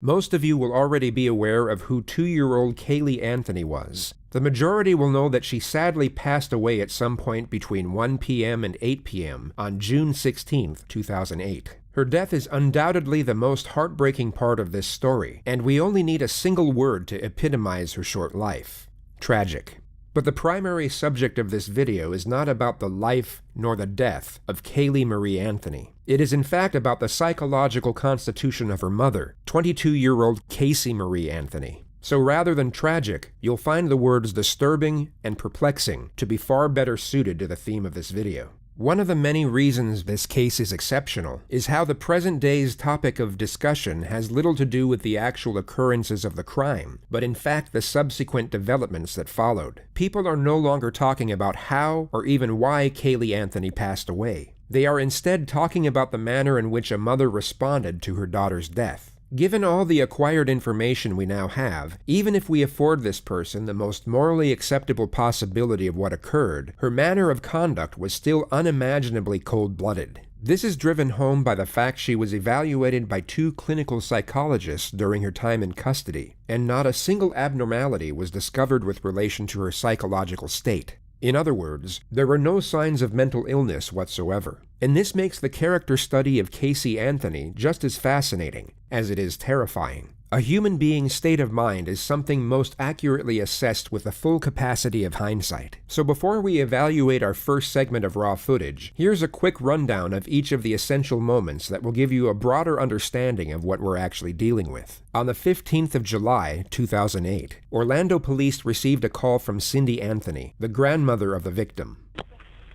Most of you will already be aware of who 2-year-old Kaylee Anthony was. The majority will know that she sadly passed away at some point between 1 p.m. and 8 p.m. on June 16, 2008. Her death is undoubtedly the most heartbreaking part of this story, and we only need a single word to epitomize her short life: tragic. But the primary subject of this video is not about the life nor the death of Kaylee Marie Anthony. It is in fact about the psychological constitution of her mother, 22-year-old Casey Marie Anthony. So rather than tragic, you'll find the words disturbing and perplexing to be far better suited to the theme of this video. One of the many reasons this case is exceptional is how the present day's topic of discussion has little to do with the actual occurrences of the crime, but in fact the subsequent developments that followed. People are no longer talking about how or even why Kaylee Anthony passed away. They are instead talking about the manner in which a mother responded to her daughter's death. Given all the acquired information we now have, even if we afford this person the most morally acceptable possibility of what occurred, her manner of conduct was still unimaginably cold-blooded. This is driven home by the fact she was evaluated by 2 clinical psychologists during her time in custody, and not a single abnormality was discovered with relation to her psychological state. In other words, there were no signs of mental illness whatsoever. And this makes the character study of Casey Anthony just as fascinating as it is terrifying. A human being's state of mind is something most accurately assessed with the full capacity of hindsight. So before we evaluate our first segment of raw footage, here's a quick rundown of each of the essential moments that will give you a broader understanding of what we're actually dealing with. On the 15th of July, 2008, Orlando police received a call from Cindy Anthony, the grandmother of the victim.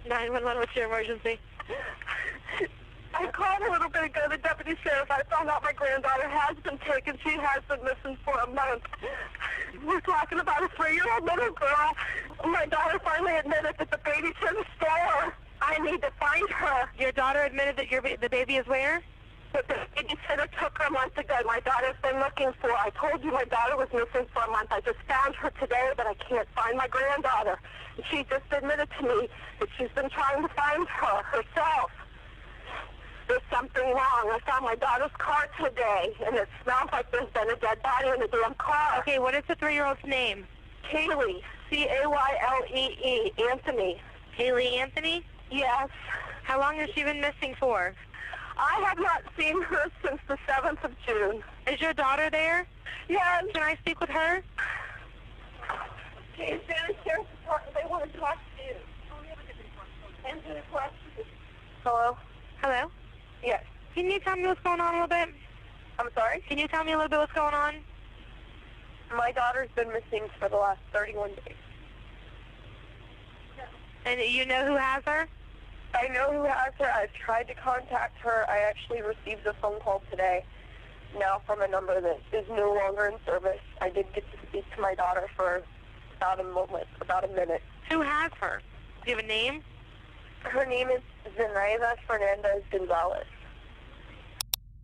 911, what's your emergency? I called a little bit ago, the deputy sheriff. I found out my granddaughter has been taken. She has been missing for a month. We're talking about a 3-year-old little girl. My daughter finally admitted that the baby's in the store. I need to find her. Your daughter admitted that the baby is where? But the babysitter took her a month ago. My daughter's been looking for her. I told you my daughter was missing for a month. I just found her today, but I can't find my granddaughter. And she just admitted to me that she's been trying to find her herself. There's something wrong. I found my daughter's car today, and it smells like there's been a dead body in the damn car. Okay, what is the 3-year-old's name? Kaylee, C-A-Y-L-E-E, Anthony. Kaylee Anthony? Yes. How long has she been missing for? I have not seen her since the 7th of June. Is your daughter there? Yes. Can I speak with her? Okay, Santa Sheriff's Department, they want to talk to you. Answer the question. Hello? Hello? Yes. Can you tell me what's going on a little bit? I'm sorry? Can you tell me a little bit what's going on? My daughter's been missing for the last 31 days. And you know who has her? I know who has her. I've tried to contact her. I actually received a phone call today, now from a number that is no longer in service. I did get to speak to my daughter for about a minute. Who has her? Do you have a name? Her name is Zenaida Fernandez Gonzalez.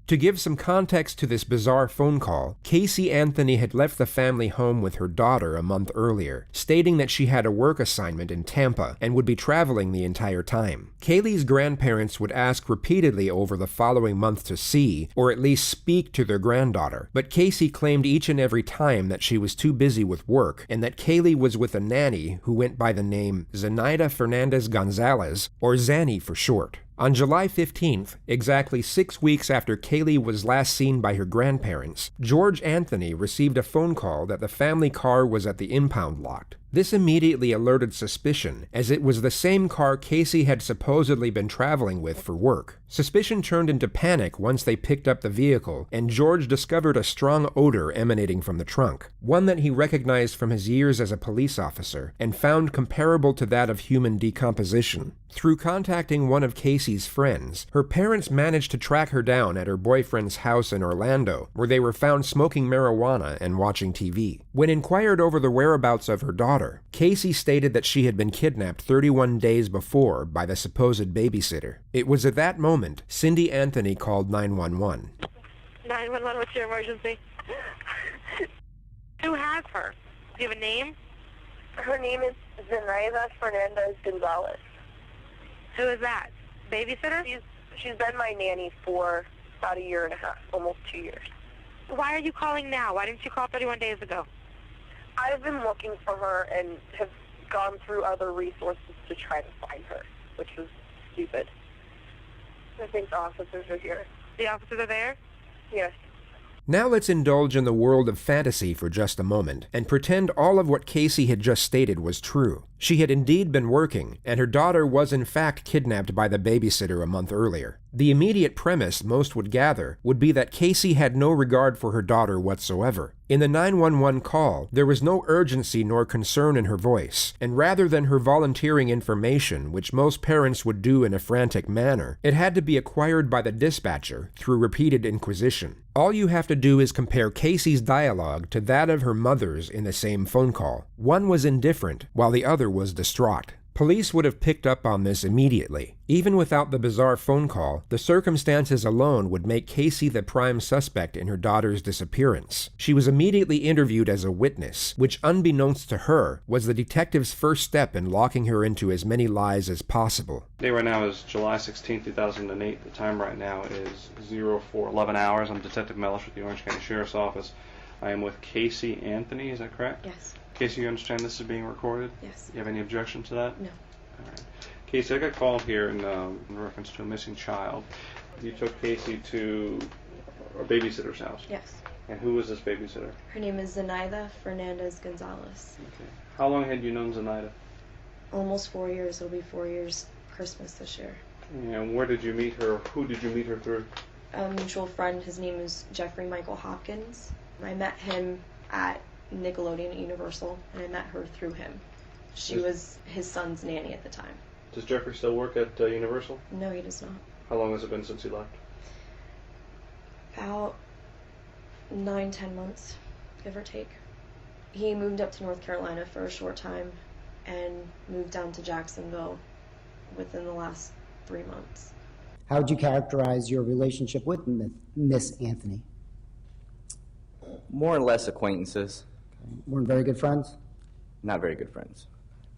To give some context to this bizarre phone call, Casey Anthony had left the family home with her daughter a month earlier, stating that she had a work assignment in Tampa and would be traveling the entire time. Kaylee's grandparents would ask repeatedly over the following month to see, or at least speak to their granddaughter, but Casey claimed each and every time that she was too busy with work and that Kaylee was with a nanny who went by the name Zenaida Fernandez Gonzalez, or Zanny for short. On July 15th, exactly 6 weeks after Kaylee was last seen by her grandparents, George Anthony received a phone call that the family car was at the impound lot. This immediately alerted suspicion, as it was the same car Casey had supposedly been traveling with for work. Suspicion turned into panic once they picked up the vehicle, and George discovered a strong odor emanating from the trunk, one that he recognized from his years as a police officer, and found comparable to that of human decomposition. Through contacting one of Casey's friends, her parents managed to track her down at her boyfriend's house in Orlando, where they were found smoking marijuana and watching TV. When inquired over the whereabouts of her daughter, Casey stated that she had been kidnapped 31 days before by the supposed babysitter. It was at that moment Cindy Anthony called 911. 911, what's your emergency? Who has her? Do you have a name? Her name is Zenaida Fernandez Gonzalez. Who is that? Babysitter? She's been my nanny for about a year and a half, almost 2 years. Why are you calling now? Why didn't you call 31 days ago? I've been looking for her and have gone through other resources to try to find her, which is stupid. I think the officers are here. The officers are there? Yes. Now let's indulge in the world of fantasy for just a moment and pretend all of what Casey had just stated was true. She had indeed been working, and her daughter was in fact kidnapped by the babysitter a month earlier. The immediate premise most would gather would be that Casey had no regard for her daughter whatsoever. In the 911 call, there was no urgency nor concern in her voice, and rather than her volunteering information, which most parents would do in a frantic manner, it had to be acquired by the dispatcher through repeated inquisition. All you have to do is compare Casey's dialogue to that of her mother's in the same phone call. One was indifferent, while the other was distraught. Police would have picked up on this immediately. Even without the bizarre phone call, the circumstances alone would make Casey the prime suspect in her daughter's disappearance. She was immediately interviewed as a witness, which unbeknownst to her, was the detective's first step in locking her into as many lies as possible. The day right now is July 16, 2008. The time right now is 04:11 hours. I'm Detective Mellish with the Orange County Sheriff's Office. I am with Casey Anthony, is that correct? Yes. Casey, you understand this is being recorded? Yes. You have any objection to that? No. All right. Casey, I got called here in reference to a missing child. You took Casey to a babysitter's house. Yes. And who was this babysitter? Her name is Zenaida Fernandez Gonzalez. Okay. How long had you known Zenaida? Almost 4 years. It'll be 4 years Christmas this year. And where did you meet her? Who did you meet her through? A mutual friend. His name is Jeffrey Michael Hopkins. I met him at Nickelodeon at Universal, and I met her through him. She was his son's nanny at the time. Does Jeffrey still work at Universal? No, he does not. How long has it been since he left? About 9-10 months, give or take. He moved up to North Carolina for a short time and moved down to Jacksonville within the last 3 months. How would you characterize your relationship with Miss Anthony? More or less acquaintances, Weren't very good friends? not very good friends.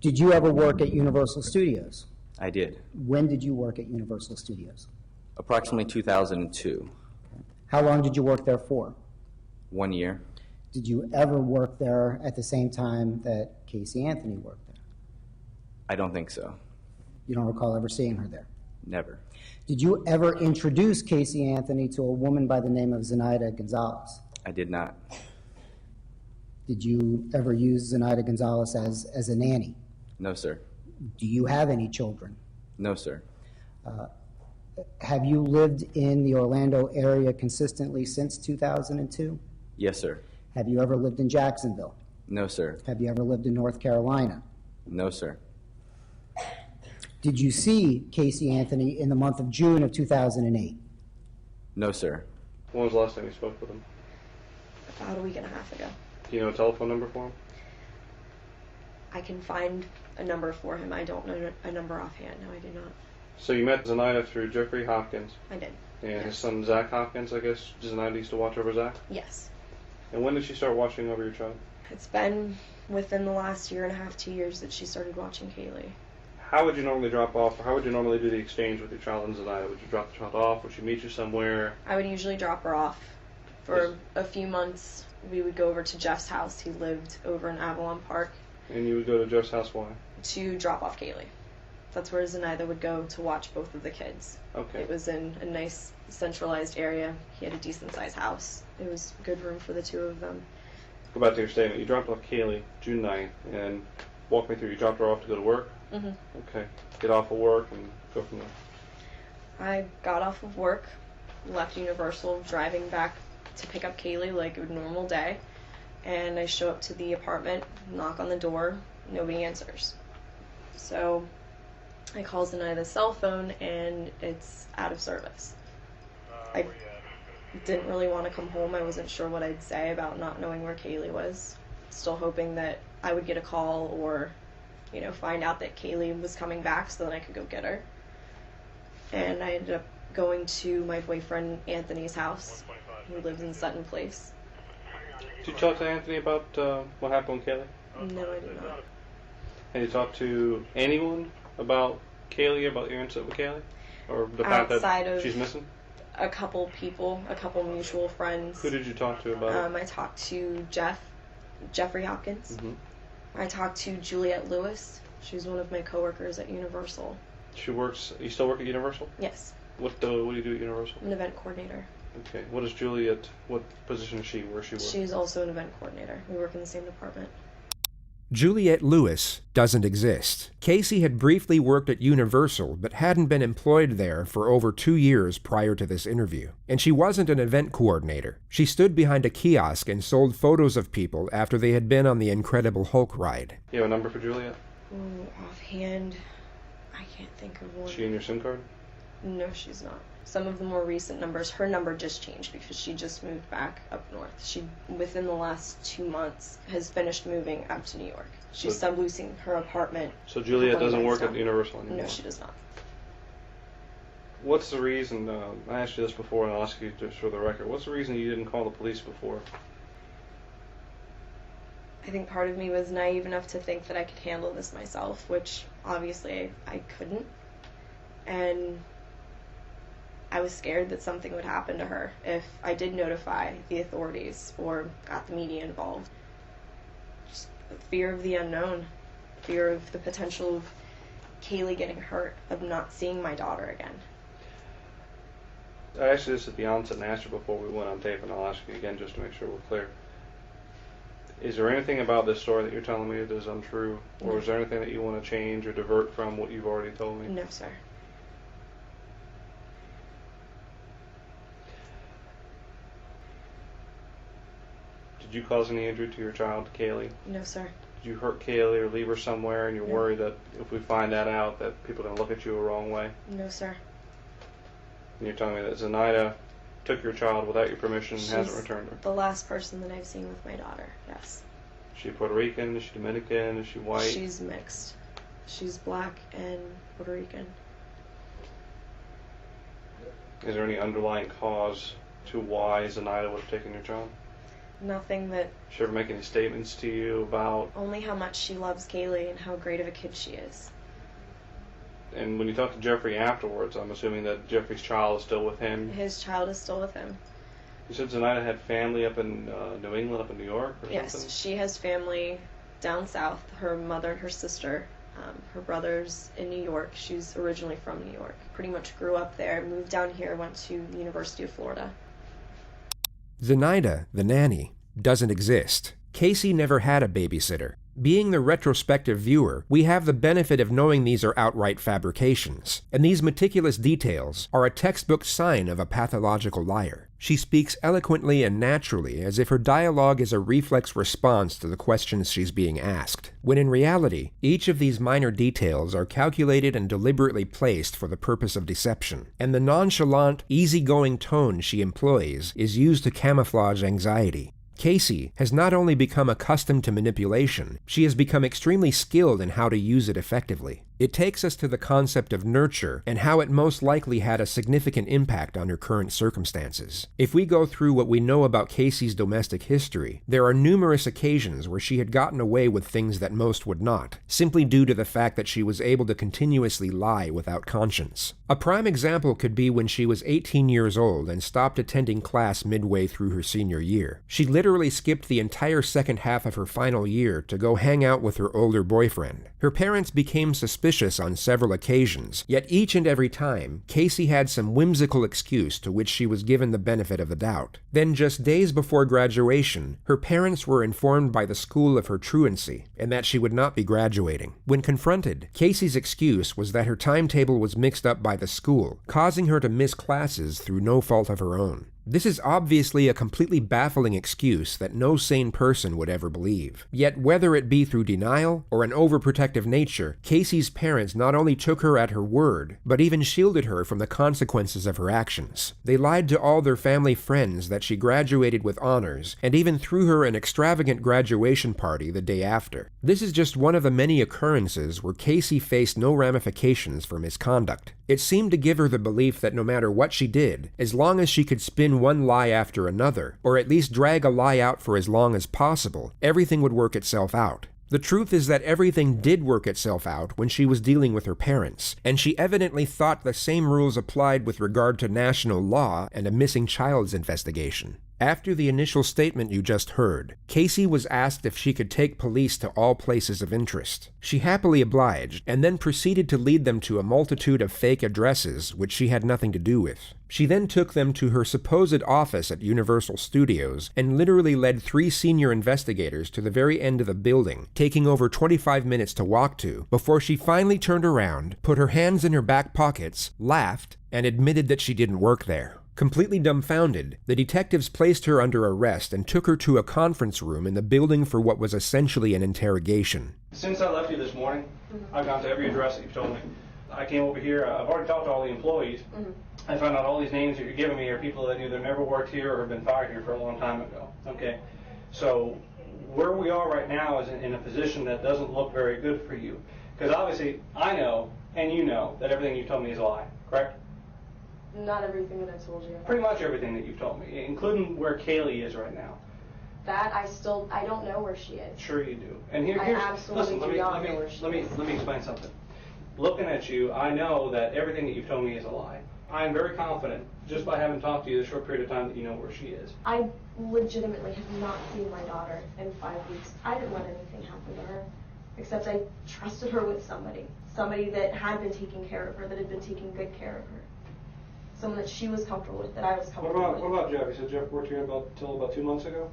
Did you ever work at Universal Studios? I did. When did you work at Universal Studios? Approximately 2002. How long did you work there for? 1 year. Did you ever work there at the same time that Casey Anthony worked there? I don't think so. You don't recall ever seeing her there? Never. Did you ever introduce Casey Anthony to a woman by the name of Zenaida Gonzalez? I did not. Did you ever use Zenaida Gonzalez as a nanny? No, sir. Do you have any children? No, sir. Have you lived in the Orlando area consistently since 2002? Yes, sir. Have you ever lived in Jacksonville? No, sir. Have you ever lived in North Carolina? No, sir. Did you see Casey Anthony in the month of June of 2008? No, sir. When was the last time you spoke with him? About a week and a half ago. Do you know a telephone number for him? I can find a number for him. I don't know a number offhand. No, I do not. So you met Zenaida through Jeffrey Hopkins, I did. and his son Zach Hopkins, I guess. Zenaida used to watch over Zach? Yes. And when did she start watching over your child? It's been within the last year and a half, 2 years that she started watching Kaylee. How would you normally drop off, or how would you normally do the exchange with your child and Zenaida? Would you drop the child off? Would she meet you somewhere? I would usually drop her off. For a few months, we would go over to Jeff's house. He lived over in Avalon Park. And you would go to Jeff's house, why? To drop off Kaylee. That's where Zenaida would go to watch both of the kids. Okay. It was in a nice centralized area. He had a decent sized house. It was good room for the two of them. Go back to your statement. You dropped off Kaylee June 9th, and walk me through. You dropped her off to go to work? Mm-hmm. Okay. Get off of work and go from there. I got off of work, left Universal, driving back to pick up Kaylee like a normal day, and I show up to the apartment, knock on the door, nobody answers. So I call Zenaida's cell phone and it's out of service. I didn't really want to come home. I wasn't sure what I'd say about not knowing where Kaylee was. Still hoping that I would get a call or, find out that Kaylee was coming back so that I could go get her. And I ended up going to my boyfriend Anthony's house, who lives in Sutton Place. Did you talk to Anthony about what happened with Kaylee? No, I did not. Have you talked to anyone about Kaylee, about your incident with Kaylee? Or the fact Outside that of- she's missing? A couple people, a couple mutual friends. Who did you talk to about it? I talked to Jeffrey Hopkins. Mm-hmm. I talked to Juliette Lewis. She's one of my coworkers at Universal. She works. You still work at Universal? Yes. What do you do at Universal? I'm an event coordinator. Okay. What is Juliet? What position is she? Where she works? She's also an event coordinator. We work in the same department. Juliette Lewis doesn't exist. Casey had briefly worked at Universal, but hadn't been employed there for over 2 years prior to this interview. And she wasn't an event coordinator. She stood behind a kiosk and sold photos of people after they had been on the Incredible Hulk ride. You have a number for Juliet? Offhand, I can't think of one. Is she in your SIM card? No, she's not. Some of the more recent numbers, her number just changed because she just moved back up north. She, within the last 2 months, has finished moving up to New York. She's subleasing her apartment. So Juliet doesn't work at Universal anymore? No, she does not. What's the reason, I asked you this before and I'll ask you just for the record, what's the reason you didn't call the police before? I think part of me was naive enough to think that I could handle this myself, which obviously I couldn't. And I was scared that something would happen to her if I did notify the authorities or got the media involved. Just fear of the unknown, fear of the potential of Kaylee getting hurt, of not seeing my daughter again. I asked you this at the onset and asked you before we went on tape, and I'll ask you again just to make sure we're clear. Is there anything about this story that you're telling me that is untrue, or is there anything that you want to change or divert from what you've already told me? No, sir. Did you cause any injury to your child, Kaylee? No, sir. Did you hurt Kaylee or leave her somewhere and you're worried that if we find that out that people are going to look at you a wrong way? No, sir. And you're telling me that Zenaida took your child without your permission and hasn't returned her? The last person that I've seen with my daughter, yes. Is she Puerto Rican? Is she Dominican? Is she white? She's mixed. She's black and Puerto Rican. Is there any underlying cause to why Zenaida would have taken your child? Nothing that... Did she ever make any statements to you about... Only how much she loves Kaylee and how great of a kid she is. And when you talked to Jeffrey afterwards, I'm assuming that Jeffrey's child is still with him? His child is still with him. You said Zenaida had family up in New England, up in New York or something? Yes, she has family down south. Her mother and her sister. Her brother's in New York. She's originally from New York. Pretty much grew up there, moved down here, went to the University of Florida. Zenaida, the nanny, doesn't exist. Casey never had a babysitter. Being the retrospective viewer, we have the benefit of knowing these are outright fabrications, and these meticulous details are a textbook sign of a pathological liar. She speaks eloquently and naturally as if her dialogue is a reflex response to the questions she's being asked, when in reality, each of these minor details are calculated and deliberately placed for the purpose of deception, and the nonchalant, easygoing tone she employs is used to camouflage anxiety. Casey has not only become accustomed to manipulation, she has become extremely skilled in how to use it effectively. It takes us to the concept of nurture and how it most likely had a significant impact on her current circumstances. If we go through what we know about Casey's domestic history, there are numerous occasions where she had gotten away with things that most would not, simply due to the fact that she was able to continuously lie without conscience. A prime example could be when she was 18 years old and stopped attending class midway through her senior year. She literally skipped the entire second half of her final year to go hang out with her older boyfriend. Her parents became suspicious on several occasions, yet each and every time, Casey had some whimsical excuse to which she was given the benefit of the doubt. Then just days before graduation, her parents were informed by the school of her truancy, and that she would not be graduating. When confronted, Casey's excuse was that her timetable was mixed up by the school, causing her to miss classes through no fault of her own. This is obviously a completely baffling excuse that no sane person would ever believe. Yet whether it be through denial or an overprotective nature, Casey's parents not only took her at her word, but even shielded her from the consequences of her actions. They lied to all their family friends that she graduated with honors, and even threw her an extravagant graduation party the day after. This is just one of the many occurrences where Casey faced no ramifications for misconduct. It seemed to give her the belief that no matter what she did, as long as she could spin one lie after another, or at least drag a lie out for as long as possible, everything would work itself out. The truth is that everything did work itself out when she was dealing with her parents, and she evidently thought the same rules applied with regard to national law and a missing child's investigation. After the initial statement you just heard, Casey was asked if she could take police to all places of interest. She happily obliged, and then proceeded to lead them to a multitude of fake addresses which she had nothing to do with. She then took them to her supposed office at Universal Studios and literally led 3 senior investigators to the very end of the building, taking over 25 minutes to walk to, before she finally turned around, put her hands in her back pockets, laughed, and admitted that she didn't work there. Completely dumbfounded, the detectives placed her under arrest and took her to a conference room in the building for what was essentially an interrogation. Since I left you this morning, I've gone to every address that you've told me. I came over here, I've already talked to all the employees. I found out all these names that you're giving me are people that either never worked here or have been fired here for a long time ago. Okay, so where we are right now is in a position that doesn't look very good for you. Because obviously I know, and you know, that everything you told me is a lie, correct? Not everything that I told you. Pretty much everything that you've told me, including where Kaylee is right now. That I don't know where she is. Sure you do. And here's, absolutely listen, do not know where she is. let me explain something. Looking at you, I know that everything that you've told me is a lie. I am very confident, just by having talked to you this short period of time, that you know where she is. I legitimately have not seen my daughter in 5 weeks. I didn't let anything happen to her, except I trusted her with somebody that had been taking care of her, that had been taking good care of her. Someone that she was comfortable with, that I was comfortable with. What about Jeff? You said Jeff worked here until about 2 months ago?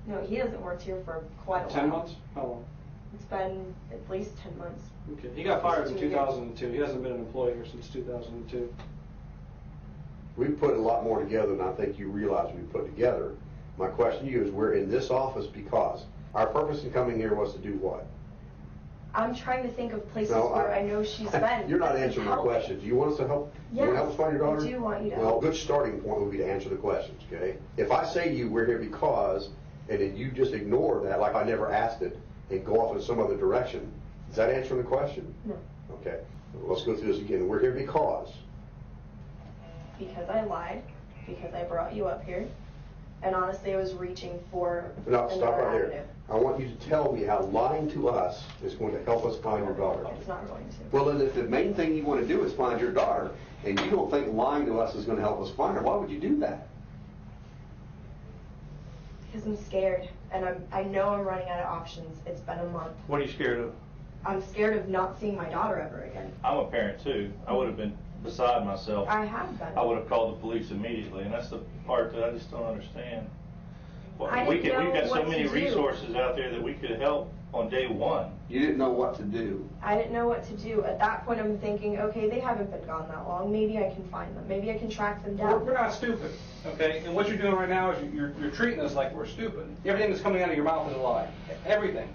No, he hasn't worked here for quite a while. 10 months? How long? It's been at least 10 months. Okay. He got fired in 2002. He hasn't been an employee here since 2002. We put a lot more together than I think you realize we put together. My question to you is, we're in this office because our purpose in coming here was to do what? I'm trying to think of places where I know she's been. You're not answering my question. Do you want us to help? Yes, you want to help us find your daughter? I do want you to Well, help. a good starting point would be to answer the questions, okay? If I say to you, we're here because, and then you just ignore that like I never asked it and go off in some other direction, is that answering the question? No. Okay. Well, let's go through this again. We're here because. Because I lied, because I brought you up here, and honestly I was reaching for No, stop another right avenue. there. I want you to tell me how lying to us is going to help us find your daughter. It's not going to. Well, then if the main thing you want to do is find your daughter, and you don't think lying to us is going to help us find her, why would you do that? Because I'm scared, and I know I'm running out of options. It's been a month. What are you scared of? I'm scared of not seeing my daughter ever again. I'm a parent too. I would have been beside myself. I have been. I would have called the police immediately, and that's the part that I just don't understand. Well, I we've didn't know got so what many to do. resources out there that we could help on day one. You didn't know what to do. I didn't know what to do. At that point, I'm thinking, okay, they haven't been gone that long. Maybe I can find them. Maybe I can track them down. We're not stupid, okay? And what you're doing right now is you're treating us like we're stupid. Everything that's coming out of your mouth is a lie. Everything.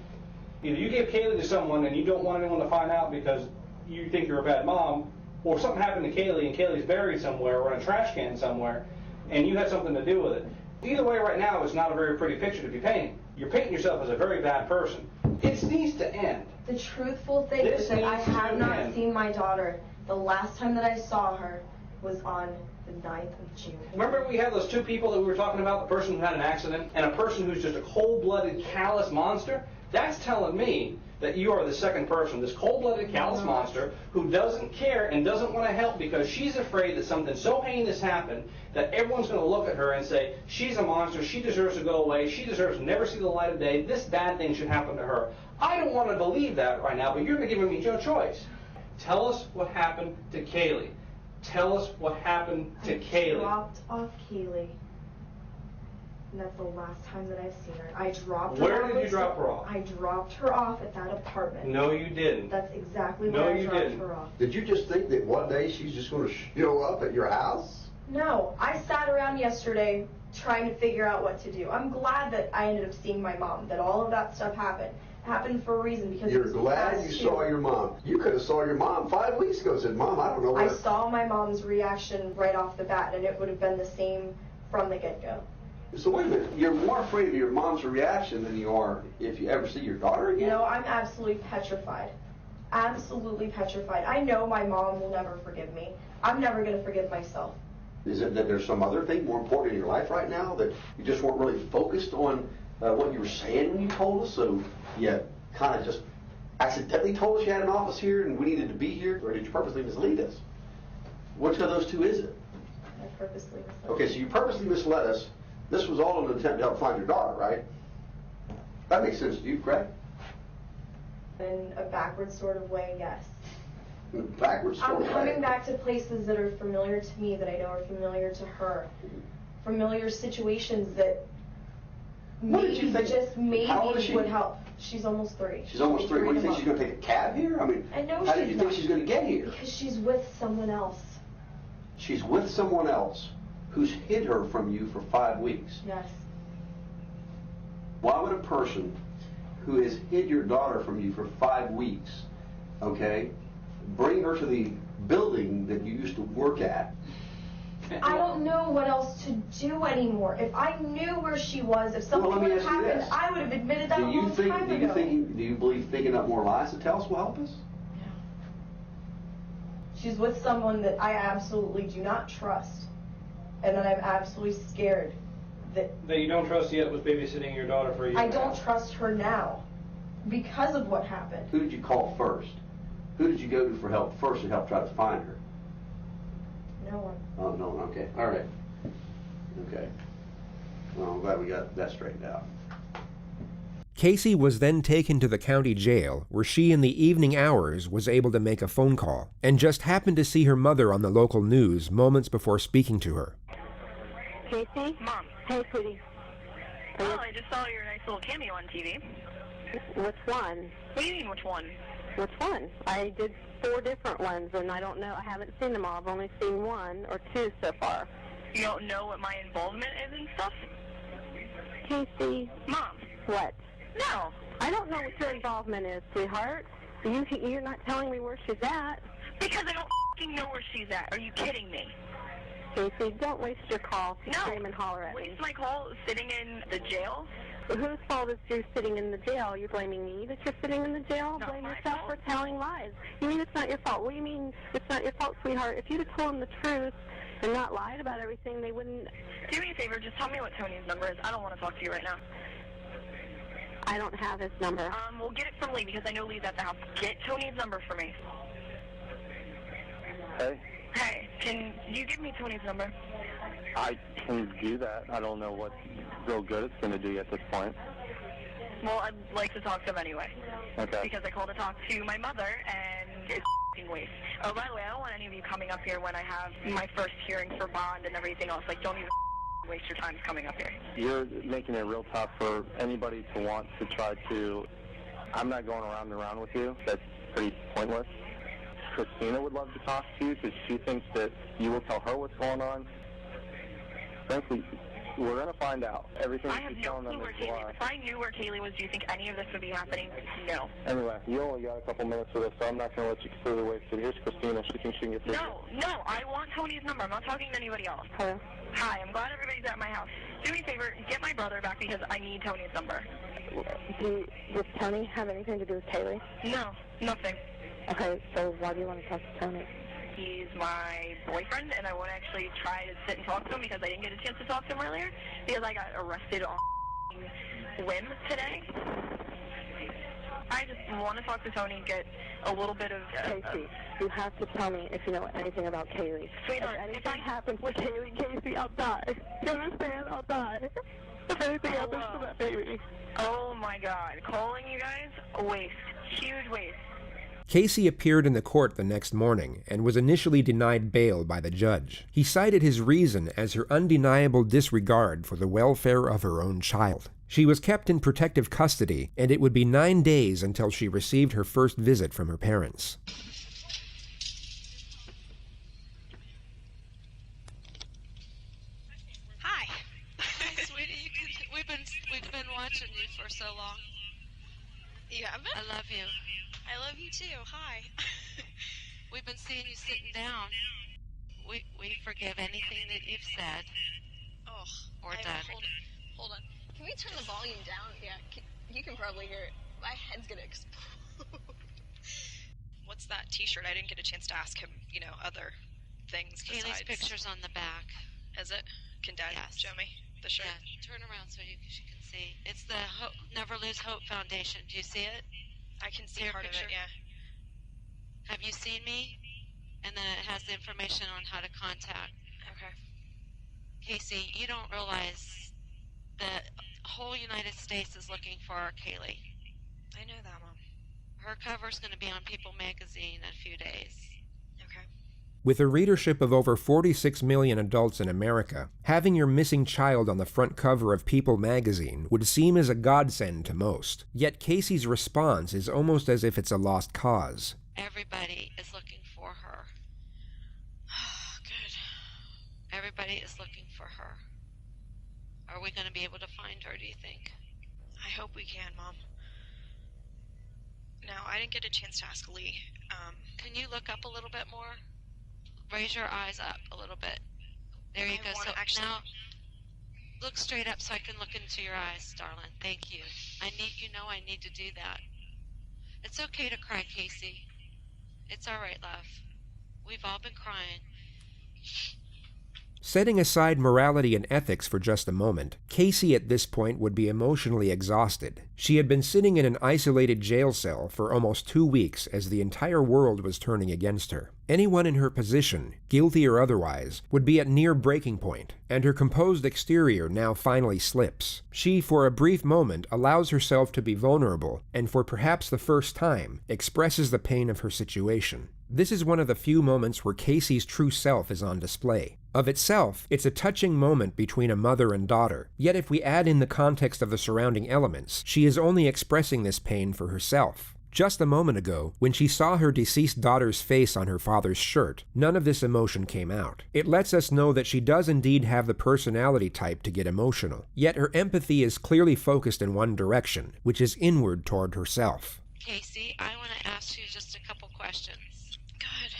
Either you gave Kaylee to someone and you don't want anyone to find out because you think you're a bad mom, or something happened to Kaylee and Kaylee's buried somewhere or in a trash can somewhere, and you had something to do with it. Either way, right now, it's not a very pretty picture to be painting. You're painting yourself as a very bad person. It needs to end. The truthful thing is that I have not seen my daughter. The last time that I saw her was on the 9th of June. Remember we had those 2 people that we were talking about, the person who had an accident and a person who's just a cold-blooded, callous monster? That's telling me that you are the second person, this cold-blooded, callous monster who doesn't care and doesn't want to help because she's afraid that something so heinous happened that everyone's going to look at her and say, she's a monster, she deserves to go away, she deserves to never see the light of day, this bad thing should happen to her. I don't want to believe that right now, but you're giving me no choice. Tell us what happened to Kaylee. Tell us what happened to Kaylee. I dropped off Kaylee. And that's the last time that I've seen her. I dropped her off. Where did you drop her off? I dropped her off at that apartment. No, you didn't. That's exactly where I dropped her off. Did you just think that one day she's just going to show up at your house? No, I sat around yesterday trying to figure out what to do. I'm glad that I ended up seeing my mom, that all of that stuff happened. It happened for a reason because You're glad you saw your mom. You could have saw your mom 5 weeks ago and said, Mom, I don't know where. I saw my mom's reaction right off the bat, and it would have been the same from the get-go. So wait a minute, you're more afraid of your mom's reaction than you are if you ever see your daughter again? No, I'm absolutely petrified. Absolutely petrified. I know my mom will never forgive me. I'm never going to forgive myself. Is it that there's some other thing more important in your life right now that you just weren't really focused on what you were saying when you told us? So you kind of just accidentally told us you had an office here and we needed to be here, or did you purposely mislead us? Which of those two is it? I purposely misled. Okay, so you purposely misled us. This was all in an attempt to help find your daughter, right? That makes sense to you, correct? In a backwards sort of way, yes. In a backwards sort I'm of way. coming back to places that are familiar to me, that I know are familiar to her. Familiar situations that What did you maybe, think? just maybe, How old is she? would help. She's almost 3. She's almost 3. What do you think, month. she's going to take a cab here? I mean, I know how do she's you think not. she's going to get here? Because she's with someone else. She's with someone else who's hid her from you for 5 weeks. Yes. Why would a person who has hid your daughter from you for 5 weeks, okay, bring her to the building that you used to work at? I don't know what else to do anymore. If I knew where she was, if something Well, let me would have ask you happened, this. I would have admitted that a long time Do ago. you believe thinking up more lies to tell us will help us? She's with someone that I absolutely do not trust, and that I'm absolutely scared that That you don't trust yet was babysitting your daughter for a year. I don't trust her now because of what happened. Who did you call first? Who did you go to for help first to help try to find her? No one. Oh, no, okay. All right. Okay. Well, I'm glad we got that straightened out. Casey was then taken to the county jail, where she in the evening hours was able to make a phone call, and just happened to see her mother on the local news moments before speaking to her. Casey? Mom. Hey, sweetie. Oh, I just saw your nice little cameo on TV. Which one? What do you mean, which one? Which one? I did 4 different ones, and I don't know. I haven't seen them all. I've only seen 1 or 2 so far. You don't know what my involvement is and stuff? Casey? Mom. What? No. I don't know what your involvement is, sweetheart. You're not telling me where she's at. Because I don't f***ing know where she's at. Are you kidding me? Casey, don't waste your call to No. scream and holler at me. Waste my call sitting in the jail? Whose fault is you sitting in the jail? You're blaming me that you're sitting in the jail? Not Blame my yourself fault. for telling lies. You mean it's not your fault? What do you mean it's not your fault, sweetheart? If you'd have told them the truth and not lied about everything, they wouldn't... Do me a favor, just tell me what Tony's number is. I don't want to talk to you right now. I don't have his number. We'll get it from Lee because I know Lee's at the house. Get Tony's number for me. Hey, Hey, can you give me Tony's number? I can do that. I don't know what real good it's going to do you at this point. Well, I'd like to talk to him anyway. Okay. Because I called to talk to my mother, and it's f***ing waste. Oh, by the way, I don't want any of you coming up here when I have my first hearing for bond and everything else. Like, don't even waste your time coming up here. You're making it real tough for anybody to want to try to... I'm not going around and around with you. That's pretty pointless. Christina would love to talk to you because she thinks that you will tell her what's going on. Frankly, we're going to find out. Everything I have she's no telling them clue where is Kaylee a lie. is. If I knew where Kaylee was, do you think any of this would be happening? No. Anyway, you only got a couple minutes for this, so I'm not going to let you further waste it. Here's Christina. She thinks she can get through. No, I want Tony's number. I'm not talking to anybody else. Hello? Hi, I'm glad everybody's at my house. Do me a favor, get my brother back because I need Tony's number. Does Tony have anything to do with Kaylee? No, nothing. Okay, so why do you want to talk to Tony? He's my boyfriend, and I want to actually try to sit and talk to him because I didn't get a chance to talk to him earlier because I got arrested on whim today. I just want to talk to Tony and get a little bit of... Casey, you have to tell me if you know anything about Kaylee. Sweetheart, if anything happens to Kaylee, Casey, I'll die. You understand? I'll die. If anything happens to that baby. Oh my God, calling you guys, a waste. Huge waste. Casey appeared in the court the next morning and was initially denied bail by the judge. He cited his reason as her undeniable disregard for the welfare of her own child. She was kept in protective custody, and it would be 9 days until she received her first visit from her parents. Hi. Sweetie, we've been watching you for so long. You haven't? I love you. I love you too. Hi. We've been seeing you sitting down. We forgive anything that you've said Oh, or done. Hold on. Can we turn the volume down? Yeah, you can probably hear it. My head's gonna explode. What's that T-shirt? I didn't get a chance to ask him. Other things Kaylee's besides. picture's on the back. Is it? Can Dad show me the shirt? Yeah, turn around so she can see. It's the Never Lose Hope Foundation. Do you see it? I can see Your part picture? of it, yeah. Have you seen me? And then it has the information on how to contact. Okay. Casey, you don't realize the whole United States is looking for our Kaylee. I know that, Mom. Her cover's going to be on People magazine in a few days. Okay. With a readership of over 46 million adults in America, having your missing child on the front cover of People magazine would seem as a godsend to most. Yet Casey's response is almost as if it's a lost cause. Everybody is looking for her. Good. Everybody is looking for her. Are we going to be able to find her, do you think? I hope we can, Mom. Now, I didn't get a chance to ask Lee. Can you look up a little bit more? Raise your eyes up a little bit. There you go. So now, look straight up so I can look into your eyes, darling. Thank you. I need to do that. It's okay to cry, Casey. It's all right, love. We've all been crying. Setting aside morality and ethics for just a moment, Casey at this point would be emotionally exhausted. She had been sitting in an isolated jail cell for almost 2 weeks as the entire world was turning against her. Anyone in her position, guilty or otherwise, would be at near breaking point, and her composed exterior now finally slips. She, for a brief moment, allows herself to be vulnerable, and for perhaps the first time, expresses the pain of her situation. This is one of the few moments where Casey's true self is on display. Of itself, it's a touching moment between a mother and daughter, yet if we add in the context of the surrounding elements, she is only expressing this pain for herself. Just a moment ago, when she saw her deceased daughter's face on her father's shirt, none of this emotion came out. It lets us know that she does indeed have the personality type to get emotional, yet her empathy is clearly focused in one direction, which is inward toward herself. Casey, I want to ask you just a couple questions. Good.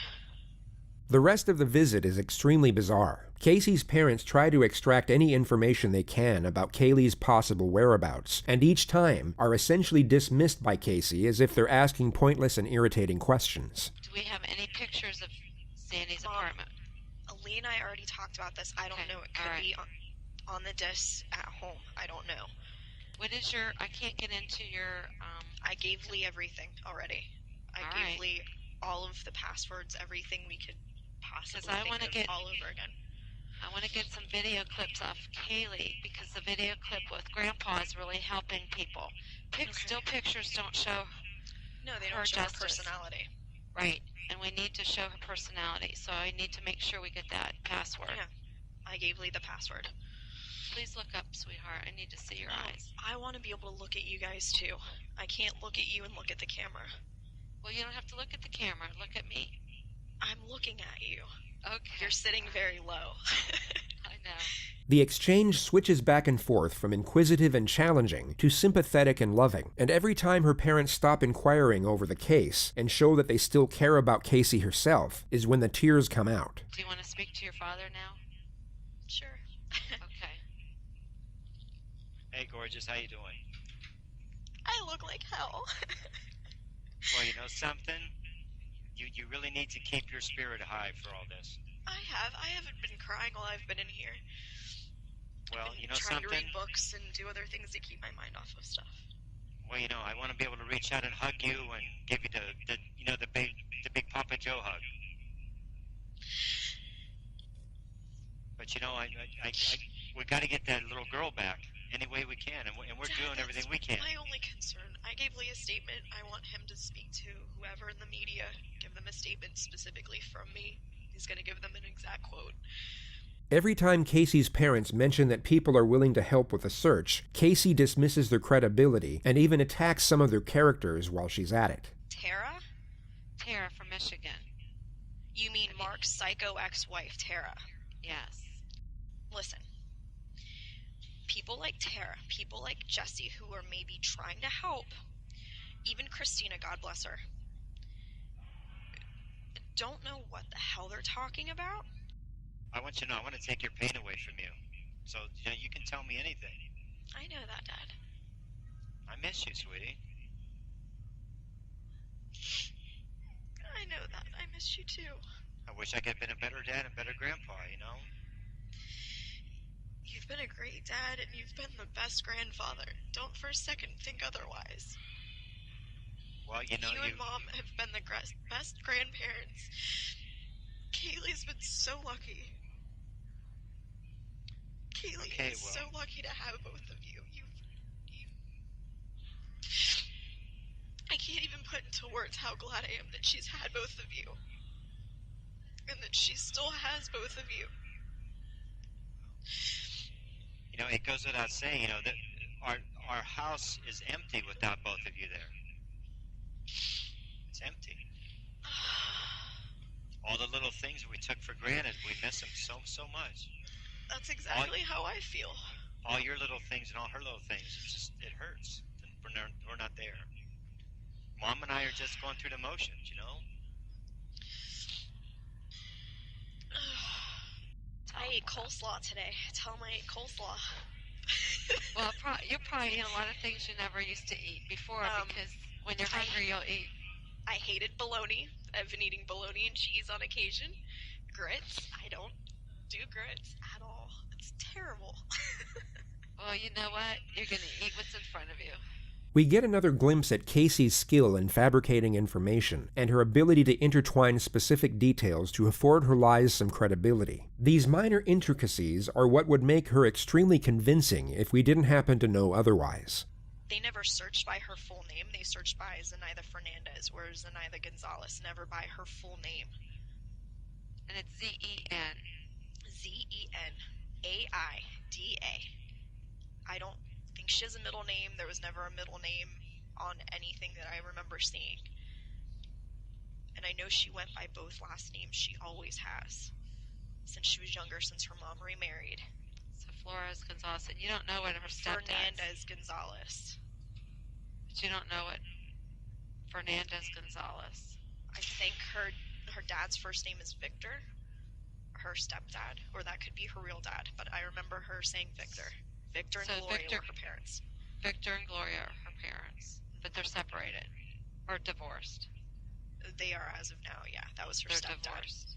The rest of the visit is extremely bizarre. Casey's parents try to extract any information they can about Kaylee's possible whereabouts, and each time are essentially dismissed by Casey as if they're asking pointless and irritating questions. Do we have any pictures of Sandy's apartment? Lee and I already talked about this. I don't know. It could be on the disc at home. I don't know. What is your... I can't get into your... I gave Lee everything already. I gave Lee all of the passwords, everything we could possibly think of all over again. I want to get some video clips off Kaylee because the video clip with Grandpa is really helping people. Still pictures don't show No, they don't show her personality. Right, and we need to show her personality, so I need to make sure we get that password. Yeah, I gave Lee the password. Please look up, sweetheart. I need to see your eyes. I want to be able to look at you guys, too. I can't look at you and look at the camera. Well, you don't have to look at the camera. Look at me. I'm looking at you. Okay. You're sitting very low. I know. The exchange switches back and forth from inquisitive and challenging to sympathetic and loving, and every time her parents stop inquiring over the case and show that they still care about Casey herself is when the tears come out. Do you want to speak to your father now? Sure. Okay. Hey, gorgeous, how you doing? I look like hell. Well, you know something? You really need to keep your spirit high for all this. I haven't been crying while I've been in here. Well, you know trying something? to read books and do other things to keep my mind off of stuff. Well, you know, I want to be able to reach out and hug you and give you the big Papa Joe hug. But you know, we got to get that little girl back any way we can, and we're Dad, doing everything we can. My only concern. I gave Lee a statement. I want him to speak to whoever in the media, give them a statement specifically from me. He's going to give them an exact quote. Every time Casey's parents mention that people are willing to help with a search, Casey dismisses their credibility and even attacks some of their characters while she's at it. Tara? Tara from Michigan. You mean Mark's psycho ex-wife, Tara? Yes. Listen. People like Tara, people like Jesse who are maybe trying to help, even Christina, God bless her, don't know what the hell they're talking about. I want you to know, I want to take your pain away from you. So, you know, you can tell me anything. I know that, Dad. I miss you, sweetie. I know that. I miss you, too. I wish I could have been a better dad and better grandpa, you know? You've been a great dad, and you've been the best grandfather. Don't for a second think otherwise. Well, you know, you and Mom have been the best grandparents. Kaylee's been so lucky. Kaylee is so lucky to have both of you. I can't even put into words how glad I am that she's had both of you. And that she still has both of you. You know, it goes without saying, you know, that our house is empty without both of you there. It's empty. All the little things that we took for granted, we miss them so much. That's exactly how I feel. All your little things and all her little things, it hurts. We're not there. Mom and I are just going through the motions, you know? I ate coleslaw today. Tell them I ate coleslaw. Well, you're probably eating a lot of things you never used to eat before, because when you're hungry, you'll eat. I hated bologna. I've been eating bologna and cheese on occasion. Grits, I don't do grits at all. It's terrible. Well, you know what? You're going to eat what's in front of you. We get another glimpse at Casey's skill in fabricating information and her ability to intertwine specific details to afford her lies some credibility. These minor intricacies are what would make her extremely convincing if we didn't happen to know otherwise. They never searched by her full name. They searched by Zenaida Fernandez, or Zenaida Gonzalez, never by her full name. And it's Z-E-N. Z-E-N-A-I-D-A. I don't think she has a middle name. There was never a middle name on anything that I remember seeing. And I know she went by both last names. She always has. Since she was younger, since her mom remarried. So Flores Gonzalez, and you don't know what her stepdad's... Fernandez Gonzalez. But you don't know what Fernandez Gonzalez. I think her dad's first name is Victor. Her stepdad. Or that could be her real dad. But I remember her saying Victor. Victor and Gloria were her parents. Victor and Gloria are her parents. But they're separated. Or divorced. They are as of now, yeah. That was her stepdad. Divorced.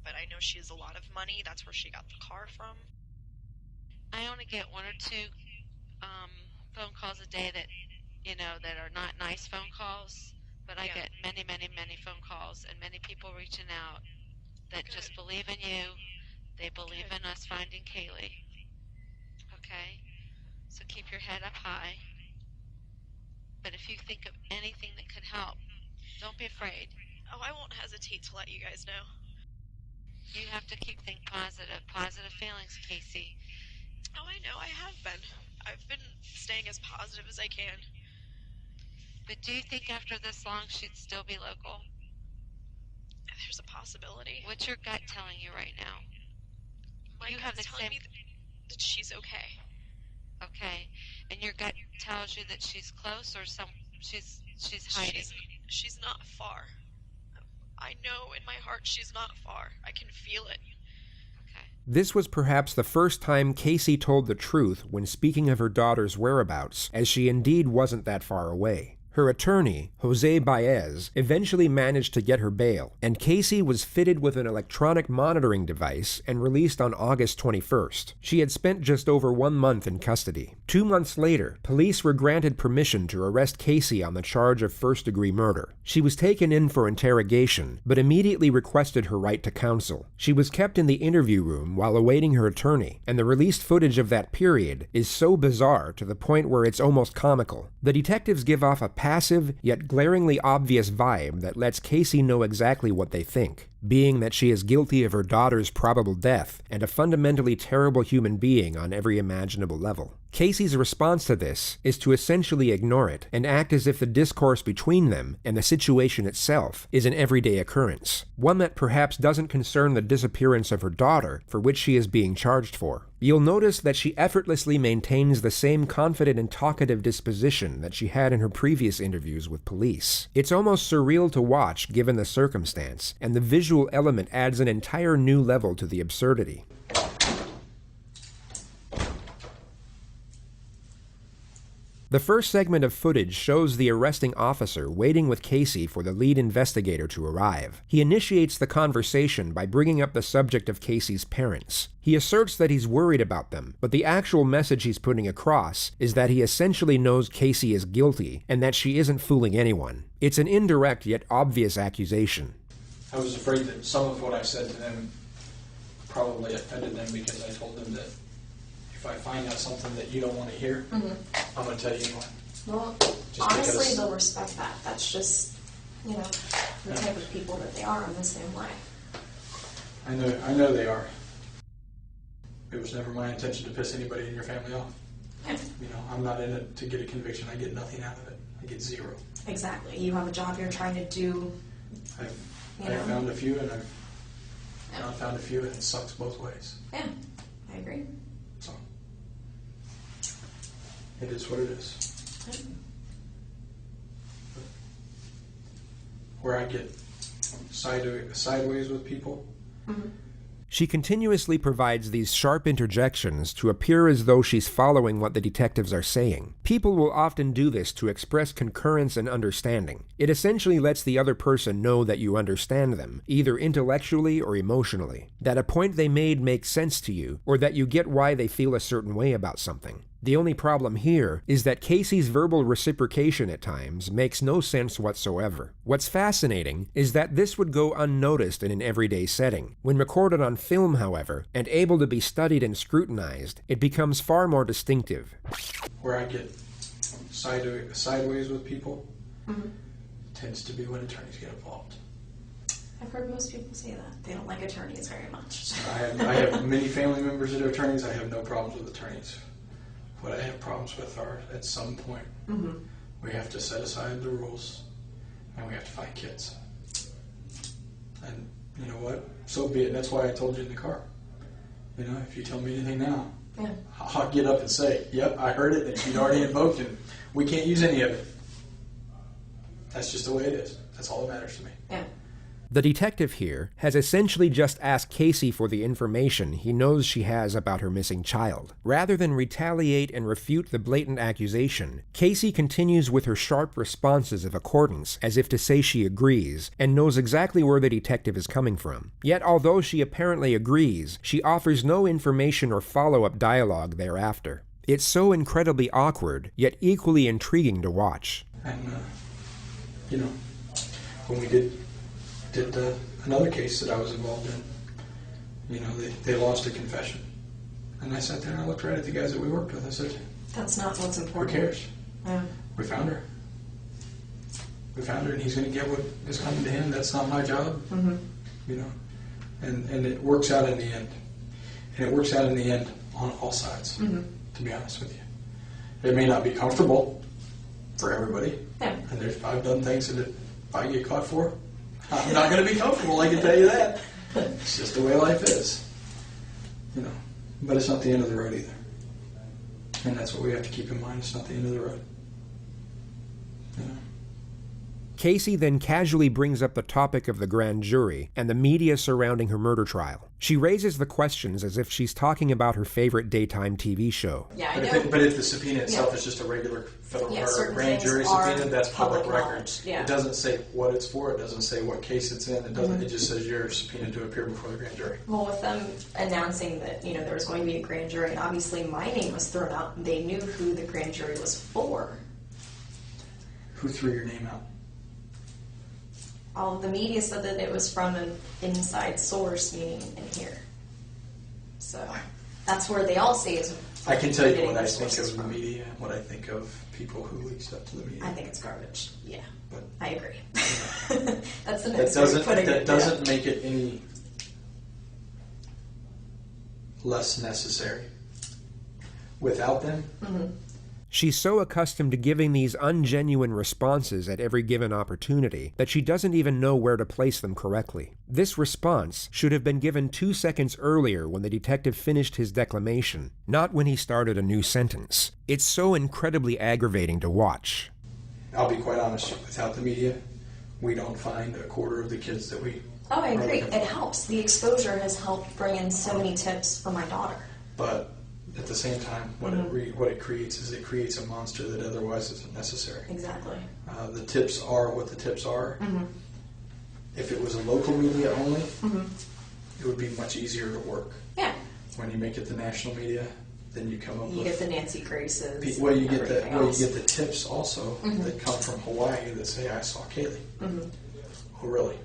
But I know she has a lot of money. That's where she got the car from. I only get one or two phone calls a day that, you know, that are not nice phone calls. But I get many, many, many phone calls and many people reaching out that just believe in you. They believe in us finding Kaylee. Okay? So keep your head up high. But if you think of anything that could help, don't be afraid. Oh, I won't hesitate to let you guys know. You have to keep thinking positive feelings, Casey. Oh, I know, I have been. I've been staying as positive as I can. But do you think after this long she'd still be local? There's a possibility. What's your gut telling you right now? My gut's telling me that she's okay. Okay. And your gut tells you that she's close or she's hiding? She's not far. I know in my heart she's not far. I can feel it. Okay. This was perhaps the first time Casey told the truth when speaking of her daughter's whereabouts, as she indeed wasn't that far away. Her attorney, Jose Baez, eventually managed to get her bail, and Casey was fitted with an electronic monitoring device and released on August 21st. She had spent just over 1 month in custody. 2 months later, police were granted permission to arrest Casey on the charge of first-degree murder. She was taken in for interrogation, but immediately requested her right to counsel. She was kept in the interview room while awaiting her attorney, and the released footage of that period is so bizarre to the point where it's almost comical. The detectives give off a passive, yet glaringly obvious vibe that lets Casey know exactly what they think, being that she is guilty of her daughter's probable death and a fundamentally terrible human being on every imaginable level. Casey's response to this is to essentially ignore it and act as if the discourse between them and the situation itself is an everyday occurrence, one that perhaps doesn't concern the disappearance of her daughter, for which she is being charged for. You'll notice that she effortlessly maintains the same confident and talkative disposition that she had in her previous interviews with police. It's almost surreal to watch given the circumstance, and the visual element adds an entire new level to the absurdity. The first segment of footage shows the arresting officer waiting with Casey for the lead investigator to arrive. He initiates the conversation by bringing up the subject of Casey's parents. He asserts that he's worried about them, but the actual message he's putting across is that he essentially knows Casey is guilty and that she isn't fooling anyone. It's an indirect yet obvious accusation. I was afraid that some of what I said to them probably offended them because I told them that if I find out something that you don't want to hear, I'm going to tell you anyway. Well, Just honestly, because- they'll respect that. That's just, the type of people that they are. I'm the same way. I know they are. It was never my intention to piss anybody in your family off. Yeah. I'm not in it to get a conviction. I get nothing out of it. I get zero. Exactly. You have a job you're trying to do. I've found a few, and I've not found a few, and it sucks both ways. Yeah, I agree. So it is what it is. Where I get sideways with people. She continuously provides these sharp interjections to appear as though she's following what the detectives are saying. People will often do this to express concurrence and understanding. It essentially lets the other person know that you understand them, either intellectually or emotionally, that a point they made makes sense to you, or that you get why they feel a certain way about something. The only problem here is that Casey's verbal reciprocation at times makes no sense whatsoever. What's fascinating is that this would go unnoticed in an everyday setting. When recorded on film, however, and able to be studied and scrutinized, it becomes far more distinctive. Where I get sideways with people tends to be when attorneys get involved. I've heard most people say that. They don't like attorneys very much. I have many family members that are attorneys. I have no problems with attorneys. What I have problems with are, at some point, we have to set aside the rules and we have to find kids. And you know what? So be it. That's why I told you in the car. If you tell me anything now, I'll get up and say, yep, I heard it, and she'd already invoked it. We can't use any of it. That's just the way it is. That's all that matters to me. Yeah. The detective here has essentially just asked Casey for the information he knows she has about her missing child. Rather than retaliate and refute the blatant accusation, Casey continues with her sharp responses of accordance, as if to say she agrees, and knows exactly where the detective is coming from. Yet although she apparently agrees, she offers no information or follow-up dialogue thereafter. It's so incredibly awkward, yet equally intriguing to watch. And, when we did another case that I was involved in, they lost a confession. And I sat there and I looked right at the guys that we worked with. I said, that's not what's important. Who cares? Yeah. We found her. We found her, and he's going to get what is coming to him. That's not my job. And it works out in the end. And it works out in the end on all sides, to be honest with you. It may not be comfortable for everybody. Yeah. And I've done things that if I get caught for, I'm not going to be comfortable, I can tell you that. It's just the way life is. But it's not the end of the road either. And that's what we have to keep in mind. It's not the end of the road. Casey then casually brings up the topic of the grand jury and the media surrounding her murder trial. She raises the questions as if she's talking about her favorite daytime TV show. Yeah, but if the subpoena itself is just a regular federal or grand jury subpoena, that's public record. Yeah. It doesn't say what it's for. It doesn't say what case it's in. It doesn't. It just says you're subpoenaed to appear before the grand jury. Well, with them announcing that there was going to be a grand jury, and obviously my name was thrown out, they knew who the grand jury was for. Who threw your name out? All of the media said that it was from an inside source, meaning in here. So that's where they all say is. I can tell you what I think of the media and what I think of people who leak stuff to the media. I think it's garbage. Yeah, but I agree. That's the next way of putting it. That doesn't make it any less necessary. Without them. She's so accustomed to giving these ungenuine responses at every given opportunity that she doesn't even know where to place them correctly. This response should have been given 2 seconds earlier when the detective finished his declamation, not when he started a new sentence. It's so incredibly aggravating to watch. I'll be quite honest, without the media, we don't find a quarter of the kids that we... Oh, I agree. It helps. The exposure has helped bring in so many tips for my daughter. But at the same time, what it creates is it creates a monster that otherwise isn't necessary. Exactly. The tips are what the tips are. Mm-hmm. If it was a local media only, it would be much easier to work. Yeah. When you make it the national media, then you come up with... You get the Nancy Graces. Well, you get the tips also that come from Hawaii that say, I saw Kaylee. Oh, really?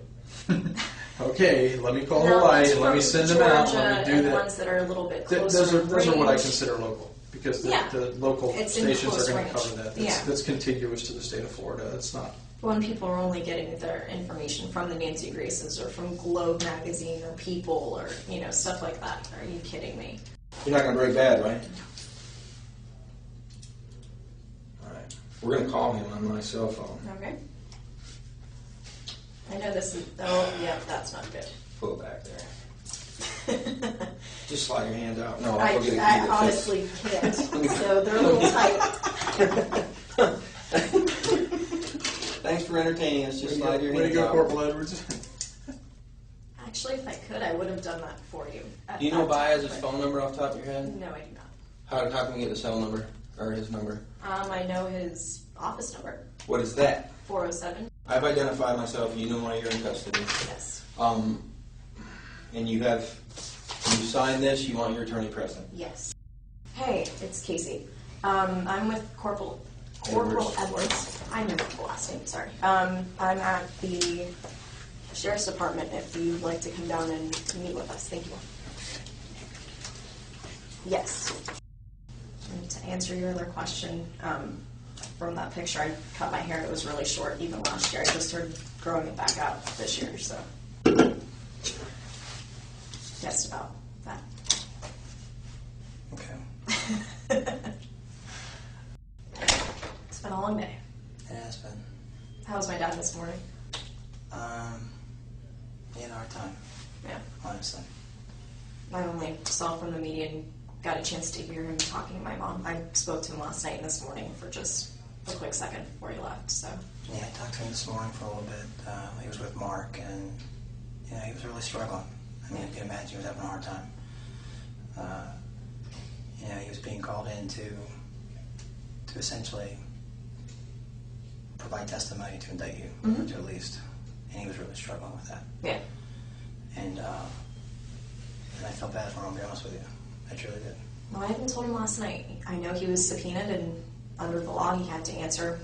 Okay, let me call Hawaii and let me send them out. Let me do that. Ones that are a little bit closer. Those are what I consider local, because the local stations are going to cover that. That's contiguous to the state of Florida. It's not. When people are only getting their information from the Nancy Graces or from Globe magazine or People or stuff like that. Are you kidding me? You're not going to break bad, right? All right. We're going to call him on my cell phone. Okay. I know this is... Oh, yeah, that's not good. Pull it back there. Just slide your hand out. No, I honestly can't. So they're a little tight. Thanks for entertaining us. Just slide your hand out. Way to go, Corporal Edwards. Actually, if I could, I would have done that for you. Do you know Baez's phone number off the top of your head? No, I do not. How can we get the cell number, or his number? I know his office number. What is that? 407. I've identified myself. You know why you're in custody. Yes. And you signed this. You want your attorney present. Yes. Hey, it's Casey. I'm with Corporal Edwards. I know the last name. Sorry. I'm at the Sheriff's Department. If you'd like to come down and meet with us, thank you. Yes. And to answer your other question, from that picture, I cut my hair. It was really short even last year. I just started growing it back out this year, so just about that. Okay. It's been a long day. Yeah, it's been. How was my dad this morning? He had a hard time. Yeah. Honestly. I only saw from the media and got a chance to hear him talking to my mom. I spoke to him last night and this morning for just a quick second before he left, so. Yeah, I talked to him this morning for a little bit. He was with Mark, and he was really struggling. I mean, you can imagine he was having a hard time. He was being called in to essentially provide testimony to indict you, or to at least, and he was really struggling with that. Yeah. And I felt bad for him, to be honest with you. I truly did. Well, I even told him last night. I know he was subpoenaed, and under the law, he had to answer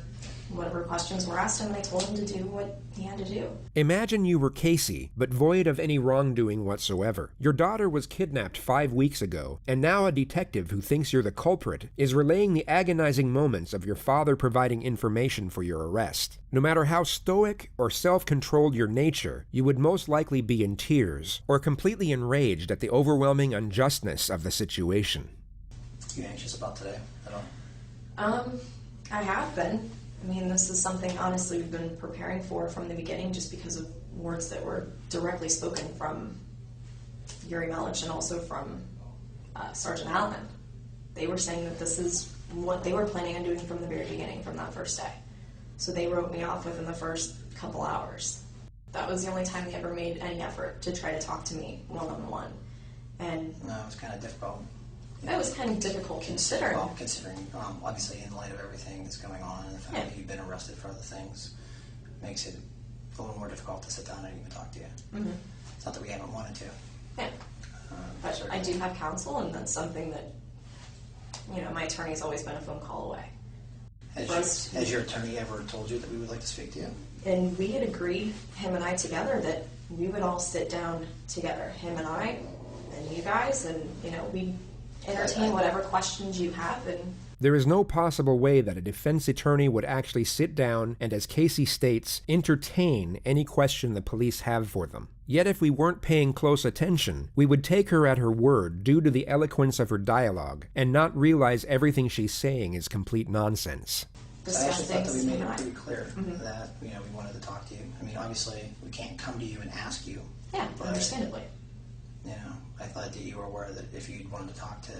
whatever questions were asked him, and I told him to do what he had to do. Imagine you were Casey, but void of any wrongdoing whatsoever. Your daughter was kidnapped 5 weeks ago, and now a detective who thinks you're the culprit is relaying the agonizing moments of your father providing information for your arrest. No matter how stoic or self-controlled your nature, you would most likely be in tears or completely enraged at the overwhelming unjustness of the situation. You anxious about today at all? I have been. I mean, this is something, honestly, we've been preparing for from the beginning just because of words that were directly spoken from Yuri Melich and also from Sergeant Allen. They were saying that this is what they were planning on doing from the very beginning, from that first day. So they wrote me off within the first couple hours. That was the only time they ever made any effort to try to talk to me one-on-one. And no, it was kind of difficult. That was kind of difficult considering. Well, considering, obviously, in light of everything that's going on and the fact that you've been arrested for other things, makes it a little more difficult to sit down and even talk to you. Mm-hmm. It's not that we haven't wanted to. Yeah. But I do have counsel, and that's something that, my attorney's always been a phone call away. Has your attorney ever told you that we would like to speak to you? And we had agreed, him and I together, that we would all sit down together, him and I, and you guys, and, we'd entertain whatever questions you have. And there is no possible way that a defense attorney would actually sit down and, as Casey states, entertain any question the police have for them. Yet if we weren't paying close attention, we would take her at her word due to the eloquence of her dialogue and not realize everything she's saying is complete nonsense. I actually thought that we made it pretty clear that we wanted to talk to you. I mean, obviously, we can't come to you and ask you. Yeah, understandably. I thought that you were aware that if you wanted to talk to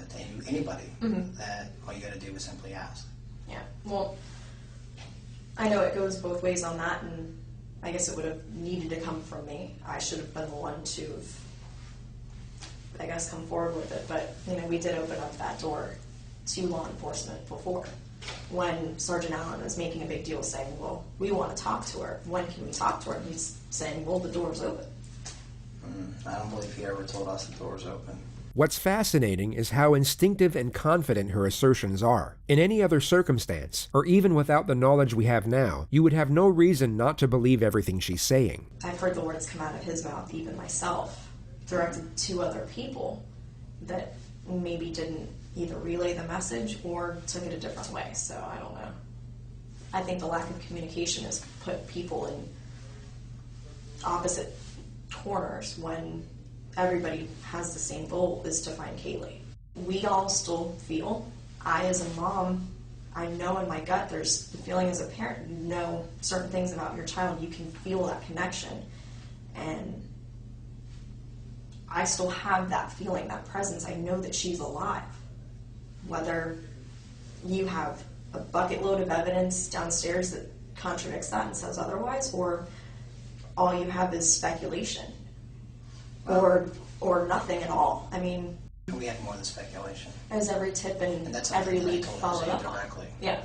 anybody, that all you got to do was simply ask. Yeah, well, I know it goes both ways on that, and I guess it would have needed to come from me. I should have been the one to have I guess, come forward with it. But, we did open up that door to law enforcement before, when Sergeant Allen was making a big deal saying, well, we want to talk to her. When can we talk to her? And he's saying, well, the door's open. I don't believe he ever told us the door was open. What's fascinating is how instinctive and confident her assertions are. In any other circumstance, or even without the knowledge we have now, you would have no reason not to believe everything she's saying. I've heard the words come out of his mouth, even myself, directed to other people that maybe didn't either relay the message or took it a different way, so I don't know. I think the lack of communication has put people in opposite corners when everybody has the same goal, is to find Kaylee. We all still feel, I as a mom, I know in my gut, there's the feeling as a parent, you know certain things about your child, you can feel that connection, and I still have that feeling, that presence. I know that she's alive. Whether you have a bucket load of evidence downstairs that contradicts that and says otherwise, or all you have is speculation, or nothing at all. I mean, we have more than speculation. As every tip and that's every something lead that I told followed her up on. directly. Yeah.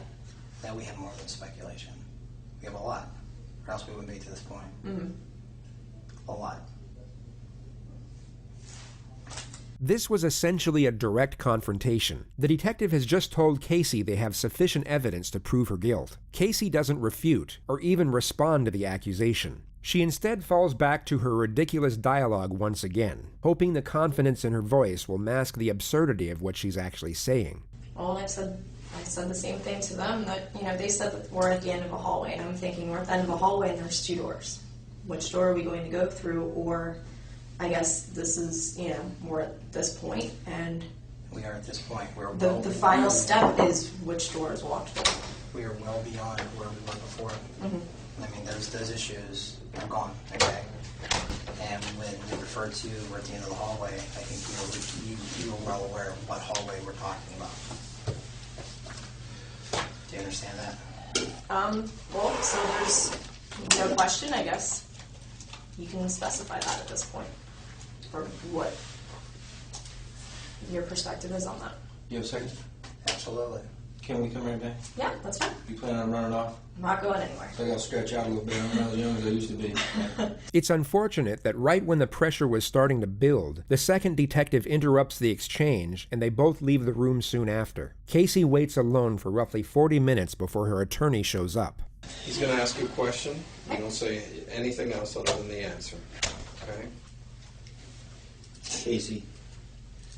That we have more than speculation. We have a lot, or else we wouldn't be to this point. Mm-hmm. A lot. This was essentially a direct confrontation. The detective has just told Casey they have sufficient evidence to prove her guilt. Casey doesn't refute or even respond to the accusation. She instead falls back to her ridiculous dialogue once again, hoping the confidence in her voice will mask the absurdity of what she's actually saying. Well, and I said the same thing to them, that, they said that we're at the end of a hallway, and I'm thinking we're at the end of a hallway and there's 2 doors. Which door are we going to go through? Or I guess this is, we're at this point, and we are at this point. The final step is which door is walked through. We are well beyond where we were before. Mm-hmm. I mean, those issues are gone, okay? And when we refer to we're at the end of the hallway, I think you are well aware of what hallway we're talking about. Do you understand that? Well, so there's no question, I guess. You can specify that at this point, for what your perspective is on that. You have a second? Absolutely. Can we come right back? Yeah, that's fine. You plan on running off? I'm not going anywhere. I gotta stretch out a little bit. I'm not as young as I used to be. It's unfortunate that right when the pressure was starting to build, the second detective interrupts the exchange and they both leave the room soon after. Casey waits alone for roughly 40 minutes before her attorney shows up. He's going to ask you a question. You don't say anything else other than the answer. Okay? Casey,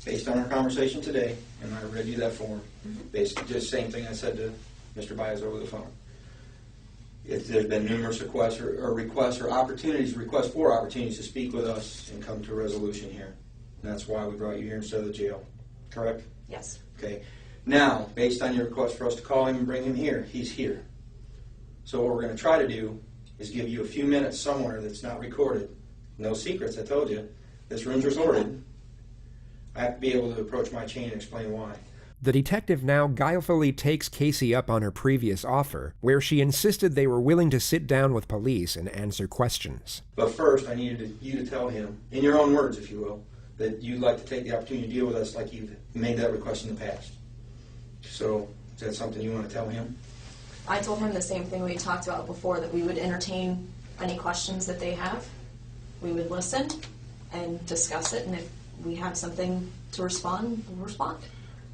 based on our conversation today, and I read you that form, basically just the same thing I said to Mr. Baez over the phone. If there's been numerous requests for opportunities to speak with us and come to a resolution here. And that's why we brought you here instead of the jail. Correct? Yes. Okay. Now, based on your request for us to call him and bring him here, he's here. So what we're going to try to do is give you a few minutes somewhere that's not recorded. No secrets, I told you. This room's recorded. I have to be able to approach my chain and explain why. The detective now guilefully takes Casey up on her previous offer, where she insisted they were willing to sit down with police and answer questions. But first, I needed you to tell him, in your own words, if you will, that you'd like to take the opportunity to deal with us like you've made that request in the past. So, is that something you want to tell him? I told him the same thing we talked about before, that we would entertain any questions that they have. We would listen and discuss it, and if we have something to respond, we'll respond.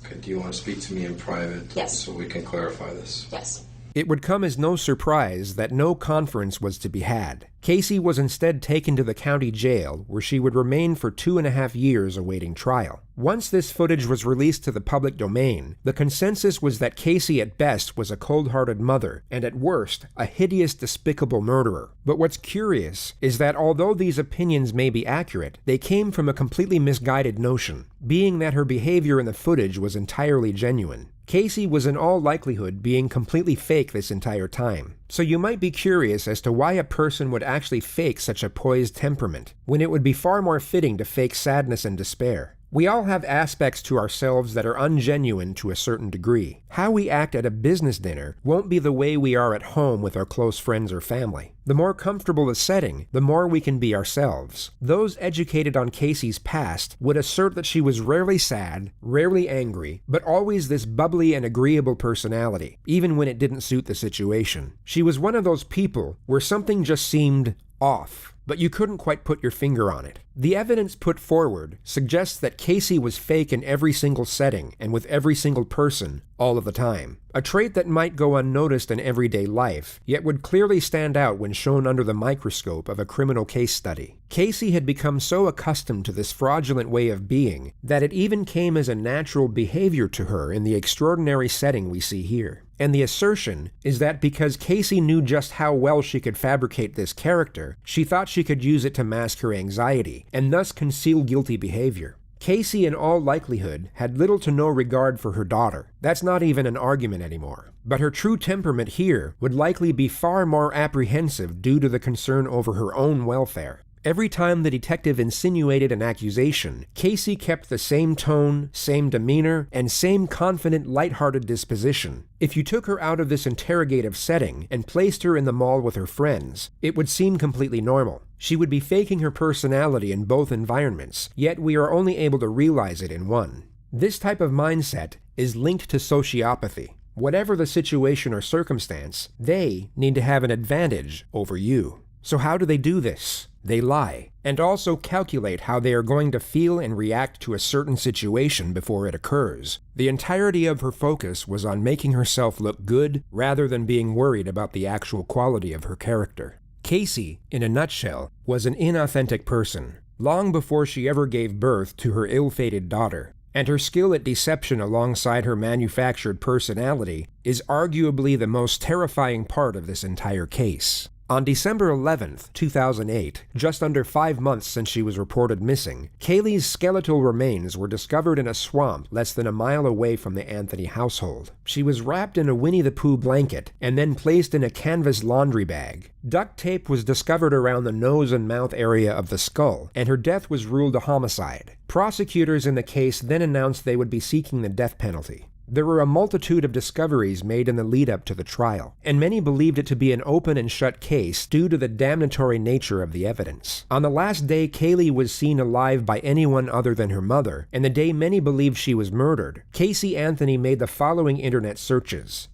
Okay, do you want to speak to me in private? Yes. So we can clarify this? Yes. It would come as no surprise that no conference was to be had. Casey was instead taken to the county jail, where she would remain for 2.5 years awaiting trial. Once this footage was released to the public domain, the consensus was that Casey at best was a cold-hearted mother, and at worst, a hideous, despicable murderer. But what's curious is that although these opinions may be accurate, they came from a completely misguided notion, being that her behavior in the footage was entirely genuine. Casey was in all likelihood being completely fake this entire time. So you might be curious as to why a person would actually fake such a poised temperament, when it would be far more fitting to fake sadness and despair. We all have aspects to ourselves that are ungenuine to a certain degree. How we act at a business dinner won't be the way we are at home with our close friends or family. The more comfortable the setting, the more we can be ourselves. Those educated on Casey's past would assert that she was rarely sad, rarely angry, but always this bubbly and agreeable personality, even when it didn't suit the situation. She was one of those people where something just seemed off, but you couldn't quite put your finger on it. The evidence put forward suggests that Casey was fake in every single setting and with every single person all of the time, a trait that might go unnoticed in everyday life, yet would clearly stand out when shown under the microscope of a criminal case study. Casey had become so accustomed to this fraudulent way of being that it even came as a natural behavior to her in the extraordinary setting we see here. And the assertion is that because Casey knew just how well she could fabricate this character, she thought she could use it to mask her anxiety, and thus conceal guilty behavior. Casey, in all likelihood, had little to no regard for her daughter. That's not even an argument anymore. But her true temperament here would likely be far more apprehensive due to the concern over her own welfare. Every time the detective insinuated an accusation, Casey kept the same tone, same demeanor, and same confident, lighthearted disposition. If you took her out of this interrogative setting and placed her in the mall with her friends, it would seem completely normal. She would be faking her personality in both environments, yet we are only able to realize it in one. This type of mindset is linked to sociopathy. Whatever the situation or circumstance, they need to have an advantage over you. So how do they do this? They lie, and also calculate how they are going to feel and react to a certain situation before it occurs. The entirety of her focus was on making herself look good rather than being worried about the actual quality of her character. Casey, in a nutshell, was an inauthentic person, long before she ever gave birth to her ill-fated daughter. And her skill at deception alongside her manufactured personality is arguably the most terrifying part of this entire case. On December 11th, 2008, just under 5 months since she was reported missing, Kaylee's skeletal remains were discovered in a swamp less than a mile away from the Anthony household. She was wrapped in a Winnie the Pooh blanket and then placed in a canvas laundry bag. Duct tape was discovered around the nose and mouth area of the skull, and her death was ruled a homicide. Prosecutors in the case then announced they would be seeking the death penalty. There were a multitude of discoveries made in the lead-up to the trial, and many believed it to be an open and shut case due to the damnatory nature of the evidence. On the last day Kaylee was seen alive by anyone other than her mother, and the day many believed she was murdered, Casey Anthony made the following internet searches.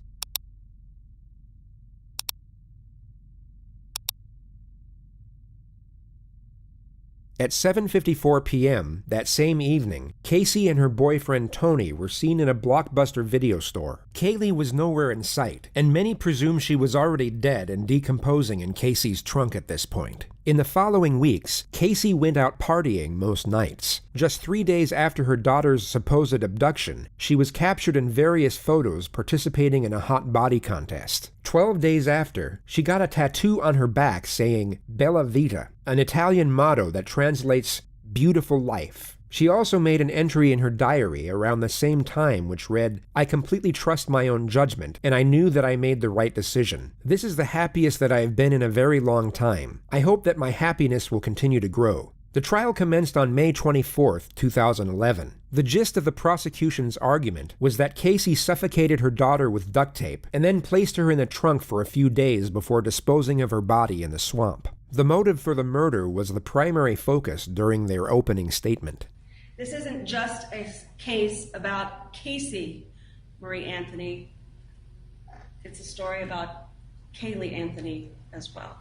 At 7:54 p.m. that same evening, Casey and her boyfriend Tony were seen in a Blockbuster video store. Kaylee was nowhere in sight, and many presume she was already dead and decomposing in Casey's trunk at this point. In the following weeks, Casey went out partying most nights. Just 3 days after her daughter's supposed abduction, she was captured in various photos participating in a hot body contest. 12 days after, she got a tattoo on her back saying Bella Vita, an Italian motto that translates beautiful life. She also made an entry in her diary around the same time which read, "I completely trust my own judgment, and I knew that I made the right decision. This is the happiest that I have been in a very long time. I hope that my happiness will continue to grow." The trial commenced on May 24, 2011. The gist of the prosecution's argument was that Casey suffocated her daughter with duct tape and then placed her in the trunk for a few days before disposing of her body in the swamp. The motive for the murder was the primary focus during their opening statement. This isn't just a case about Casey Marie Anthony. It's a story about Kaylee Anthony as well.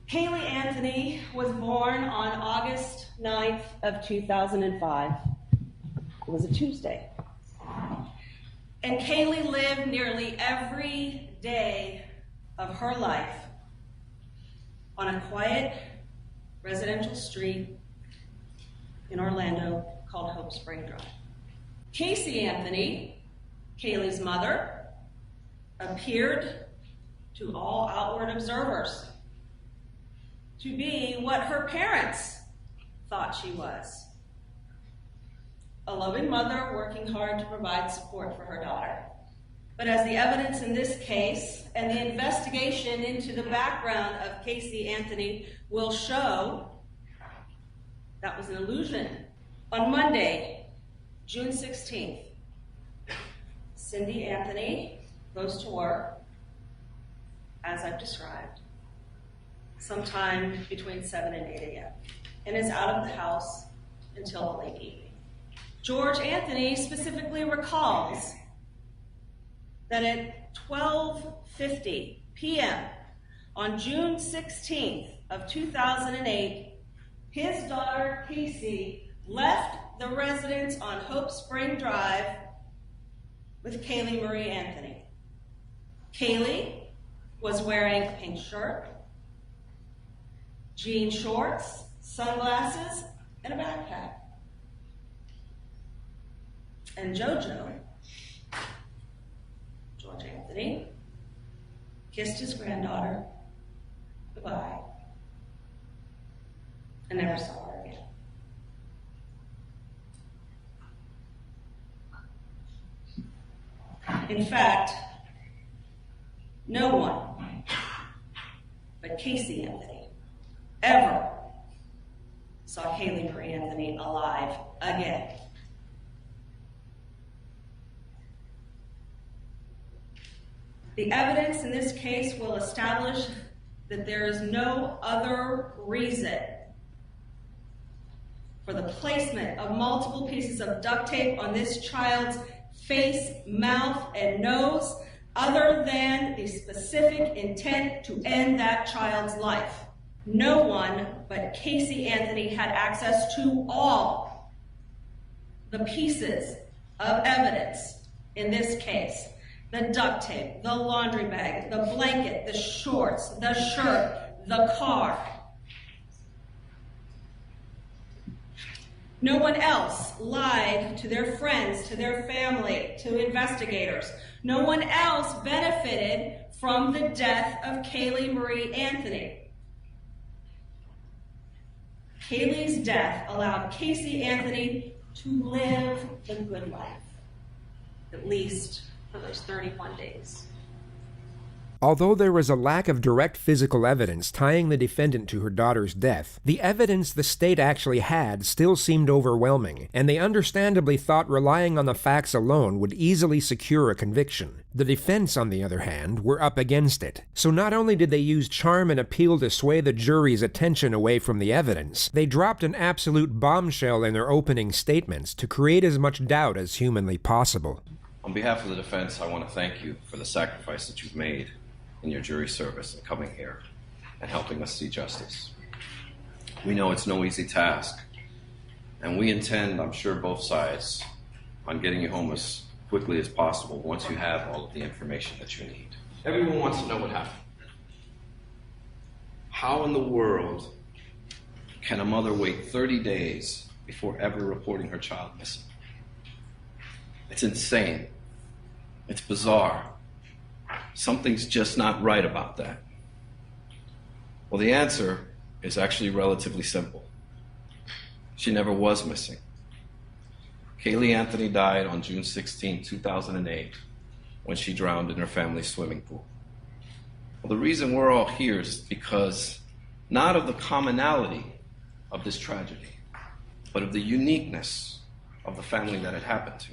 Kaylee Anthony was born on August 9th of 2005. It was a Tuesday. And Kaylee lived nearly every day of her life on a quiet residential street in Orlando called Hope Spring Drive. Casey Anthony, Kaylee's mother, appeared to all outward observers to be what her parents thought she was. A loving mother working hard to provide support for her daughter. But as the evidence in this case and the investigation into the background of Casey Anthony will show, That was an illusion. On Monday, June 16th, Cindy Anthony goes to work, as I've described, sometime between 7 and 8 a.m., and is out of the house until the late evening. George Anthony specifically recalls that at 12:50 p.m. on June 16th of 2008, his daughter Casey left the residence on Hope Spring Drive with Kaylee Marie Anthony. Kaylee was wearing a pink shirt, jean shorts, sunglasses, and a backpack. And JoJo, George Anthony, kissed his granddaughter goodbye and never saw her again. In fact, no one but Casey Anthony ever saw Kaylee Marie Anthony alive again. The evidence in this case will establish that there is no other reason for the placement of multiple pieces of duct tape on this child's face, mouth, and nose other than the specific intent to end that child's life. No one but Casey Anthony had access to all the pieces of evidence in this case. The duct tape, the laundry bag, the blanket, the shorts, the shirt, the car. No one else lied to their friends, to their family, to investigators. No one else benefited from the death of Kaylee Marie Anthony. Kaylee's death allowed Casey Anthony to live the good life, at least for those 31 days. Although there was a lack of direct physical evidence tying the defendant to her daughter's death, the evidence the state actually had still seemed overwhelming, and they understandably thought relying on the facts alone would easily secure a conviction. The defense, on the other hand, were up against it. So not only did they use charm and appeal to sway the jury's attention away from the evidence, they dropped an absolute bombshell in their opening statements to create as much doubt as humanly possible. On behalf of the defense, I want to thank you for the sacrifice that you've made in your jury service and coming here and helping us see justice. We know it's no easy task, and we intend, I'm sure both sides, on getting you home as quickly as possible once you have all of the information that you need. Everyone wants to know what happened. How in the world can a mother wait 30 days before ever reporting her child missing? It's insane. It's bizarre. Something's just not right about that. Well, the answer is actually relatively simple. She never was missing. Kaylee Anthony died on June 16, 2008, when she drowned in her family's swimming pool. Well, the reason we're all here is because not of the commonality of this tragedy, but of the uniqueness of the family that it happened to.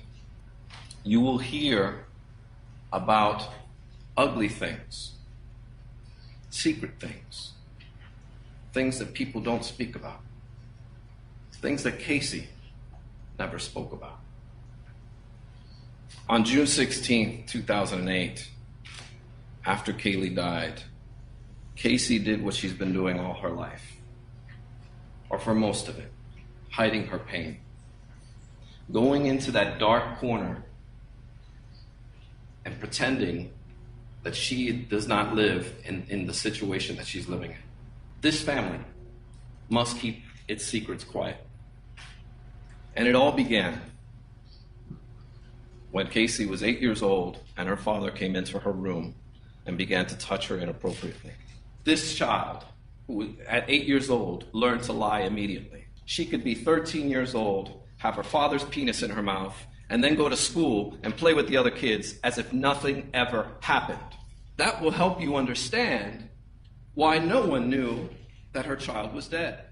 You will hear about ugly things, secret things, things that people don't speak about, things that Casey never spoke about. On June 16, 2008, after Kaylee died, Casey did what she's been doing all her life, or for most of it, hiding her pain, going into that dark corner and pretending that she does not live in the situation that she's living in. This family must keep its secrets quiet. And it all began when Casey was 8 years old and her father came into her room and began to touch her inappropriately. This child, who at 8 years old, learned to lie immediately. She could be 13 years old, have her father's penis in her mouth, and then go to school and play with the other kids as if nothing ever happened. That will help you understand why no one knew that her child was dead.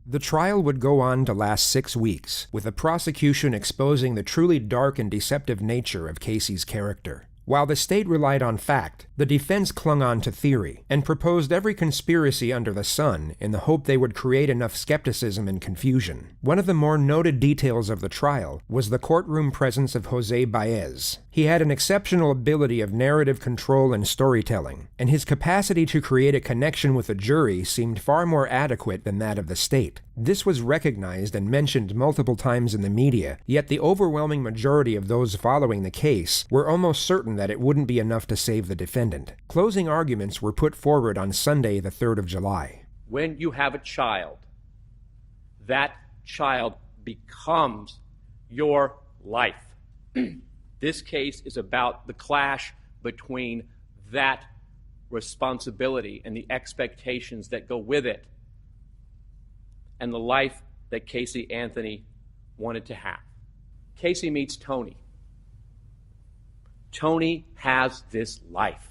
The trial would go on to last 6 weeks, with the prosecution exposing the truly dark and deceptive nature of Casey's character. While the state relied on fact, the defense clung on to theory, and proposed every conspiracy under the sun in the hope they would create enough skepticism and confusion. One of the more noted details of the trial was the courtroom presence of Jose Baez. He had an exceptional ability of narrative control and storytelling, and his capacity to create a connection with the jury seemed far more adequate than that of the state. This was recognized and mentioned multiple times in the media, yet the overwhelming majority of those following the case were almost certain that it wouldn't be enough to save the defendant. Closing arguments were put forward on Sunday, the 3rd of July. When you have a child, that child becomes your life. This case is about the clash between that responsibility and the expectations that go with it and the life that Casey Anthony wanted to have. Casey meets Tony. Tony has this life.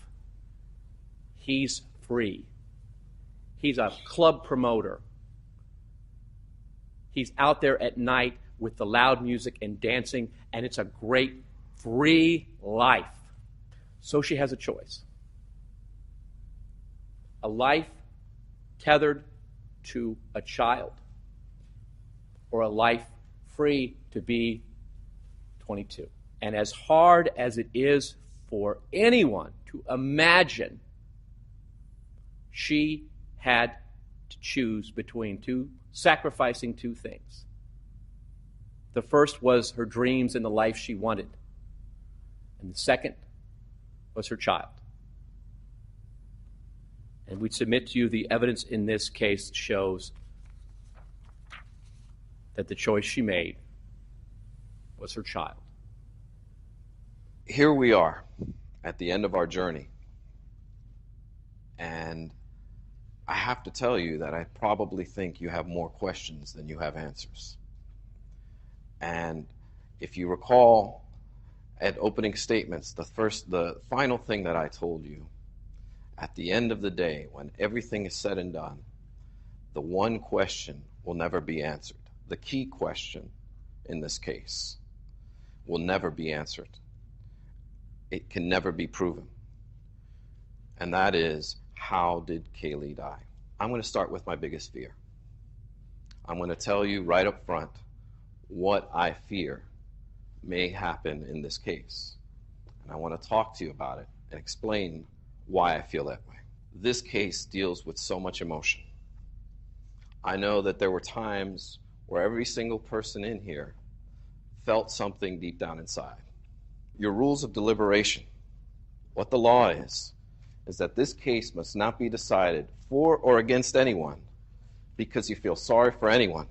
He's free. He's a club promoter. He's out there at night with the loud music and dancing, and it's a great free life. So she has a choice. A life tethered to a child, or a life free to be 22. And as hard as it is for anyone to imagine, she had to choose between sacrificing two things. The first was her dreams and the life she wanted. And the second was her child. And we submit to you the evidence in this case shows that the choice she made was her child. Here we are at the end of our journey. And I have to tell you that I probably think you have more questions than you have answers. And if you recall at opening statements, the final thing that I told you, at the end of the day, when everything is said and done, the one question will never be answered. The key question in this case will never be answered. It can never be proven. And that is, how did Kaylee die? I'm going to start with my biggest fear. I'm going to tell you right up front what I fear may happen in this case. And I want to talk to you about it and explain why I feel that way. This case deals with so much emotion. I know that there were times where every single person in here felt something deep down inside. Your rules of deliberation, what the law is that this case must not be decided for or against anyone because you feel sorry for anyone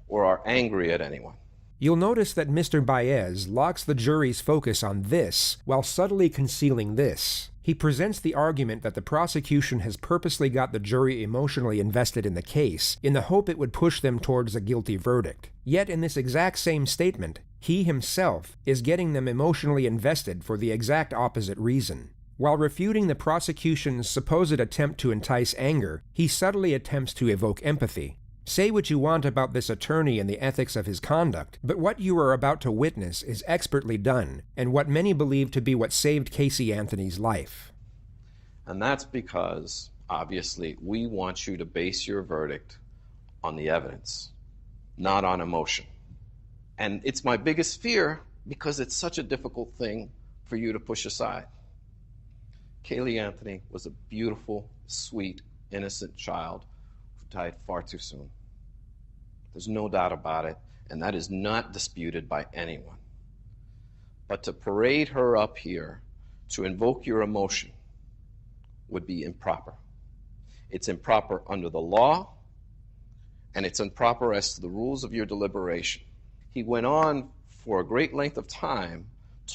or are angry at anyone. You'll notice that Mr. Baez locks the jury's focus on this while subtly concealing this. He presents the argument that the prosecution has purposely got the jury emotionally invested in the case in the hope it would push them towards a guilty verdict. Yet in this exact same statement, he himself is getting them emotionally invested for the exact opposite reason. While refuting the prosecution's supposed attempt to entice anger, he subtly attempts to evoke empathy. Say what you want about this attorney and the ethics of his conduct, but what you are about to witness is expertly done, and what many believe to be what saved Casey Anthony's life. And that's because, obviously, we want you to base your verdict on the evidence, not on emotion. And it's my biggest fear because it's such a difficult thing for you to push aside. Kaylee Anthony was a beautiful, sweet, innocent child who died far too soon. There's no doubt about it, and that is not disputed by anyone. But to parade her up here, to invoke your emotion, would be improper. It's improper under the law, and it's improper as to the rules of your deliberation. He went on for a great length of time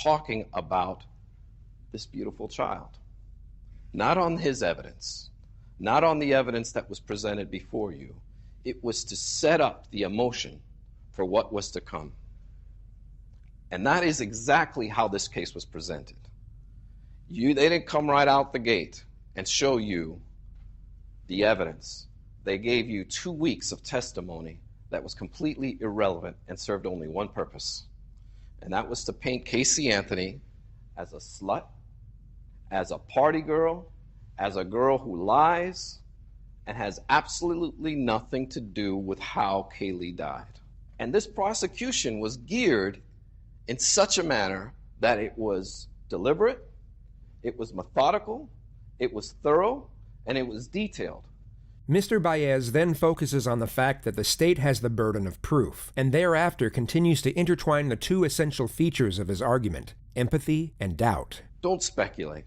talking about this beautiful child. Not on his evidence, not on the evidence that was presented before you. It was to set up the emotion for what was to come. And that is exactly how this case was presented. They didn't come right out the gate and show you the evidence. they gave you 2 weeks of testimony that was completely irrelevant and served only one purpose, and that was to paint Casey Anthony as a slut, as a party girl, as a girl who lies, and has absolutely nothing to do with how Kaylee died. And this prosecution was geared in such a manner that it was deliberate, it was methodical, it was thorough, and it was detailed. Mr. Baez then focuses on the fact that the state has the burden of proof, and thereafter continues to intertwine the two essential features of his argument, empathy and doubt. Don't speculate.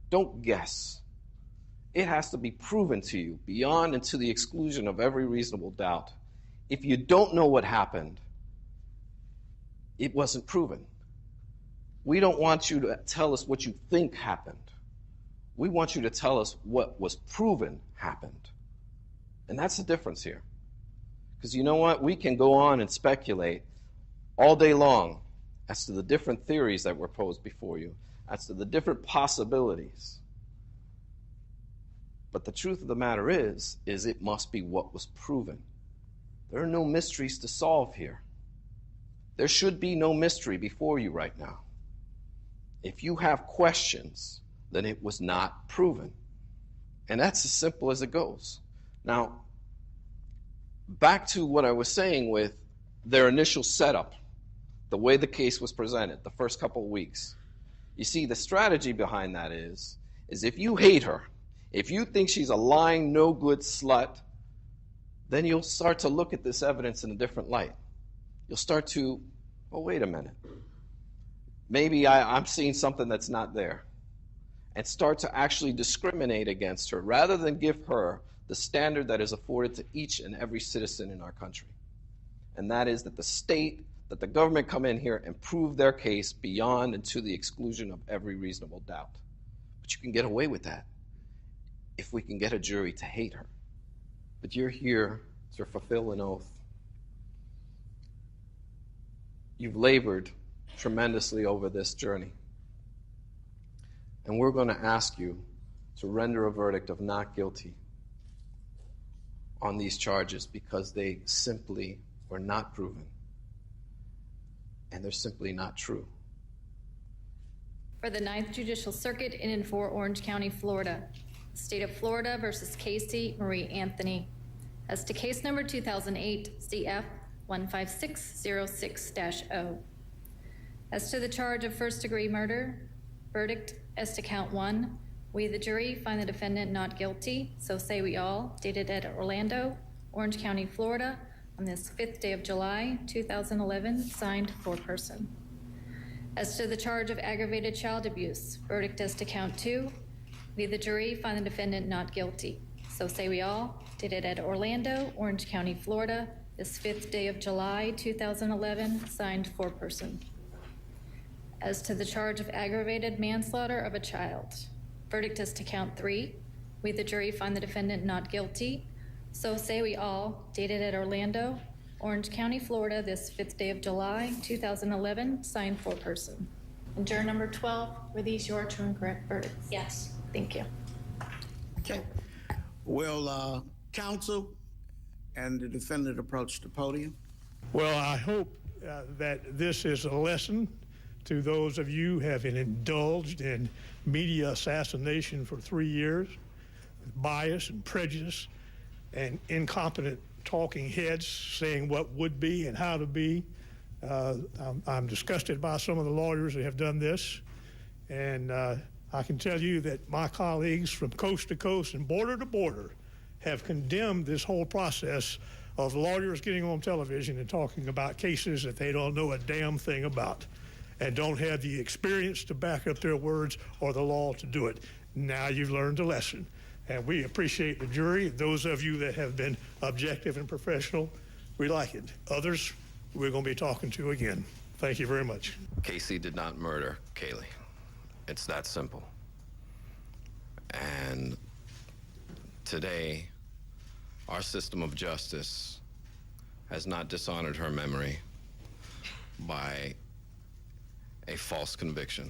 Don't guess. It has to be proven to you beyond and to the exclusion of every reasonable doubt. If you don't know what happened, it wasn't proven. We don't want you to tell us what you think happened. We want you to tell us what was proven happened. And that's the difference here. Because you know what? We can go on and speculate all day long as to the different theories that were posed before you, as to the different possibilities. But the truth of the matter is it must be what was proven. There are no mysteries to solve here. There should be no mystery before you right now. If you have questions, then it was not proven. And that's as simple as it goes. Now, back to what I was saying with their initial setup, the way the case was presented, the first couple of weeks. You see, the strategy behind that is if you hate her, if you think she's a lying, no-good slut, then you'll start to look at this evidence in a different light. You'll start to, oh, wait a minute. Maybe I'm seeing something that's not there. And start to actually discriminate against her rather than give her the standard that is afforded to each and every citizen in our country. And that is that the state, that the government come in here and prove their case beyond and to the exclusion of every reasonable doubt. But you can get away with that if we can get a jury to hate her. But you're here to fulfill an oath. You've labored tremendously over this journey. And we're going to ask you to render a verdict of not guilty on these charges because they simply were not proven. And they're simply not true. For the 9th Judicial Circuit in and for Orange County, Florida, State of Florida versus Casey Marie Anthony. As to case number 2008 CF 15606-0. As to the charge of first-degree murder, verdict as to count 1, we, the jury, find the defendant not guilty, so say we all, dated at Orlando, Orange County, Florida, on this 5th day of July, 2011, signed foreperson. As to the charge of aggravated child abuse, verdict as to count 2, we, the jury, find the defendant not guilty, so say we all, dated at Orlando, Orange County, Florida, this 5th day of July, 2011, signed foreperson. As to the charge of aggravated manslaughter of a child, verdict as to count 3, we, the jury, find the defendant not guilty, so say we all, dated at Orlando, Orange County, Florida, this 5th day of July, 2011, signed foreperson. And juror number 12, were these your true and correct verdicts? Yes. Thank you. Okay. Will counsel and the defendant approach the podium? Well, I hope that this is a lesson to those of you who have indulged in media assassination for 3 years, with bias and prejudice and incompetent talking heads saying what would be and how to be. I'm disgusted by some of the lawyers that have done this, and I can tell you that my colleagues from coast to coast and border to border have condemned this whole process of lawyers getting on television and talking about cases that they don't know a damn thing about and don't have the experience to back up their words or the law to do it. Now you've learned a lesson. And we appreciate the jury. Those of you that have been objective and professional, we like it. Others, we're going to be talking to again. Thank you very much. Casey did not murder Kaylee. It's that simple. And today, our system of justice has not dishonored her memory by a false conviction.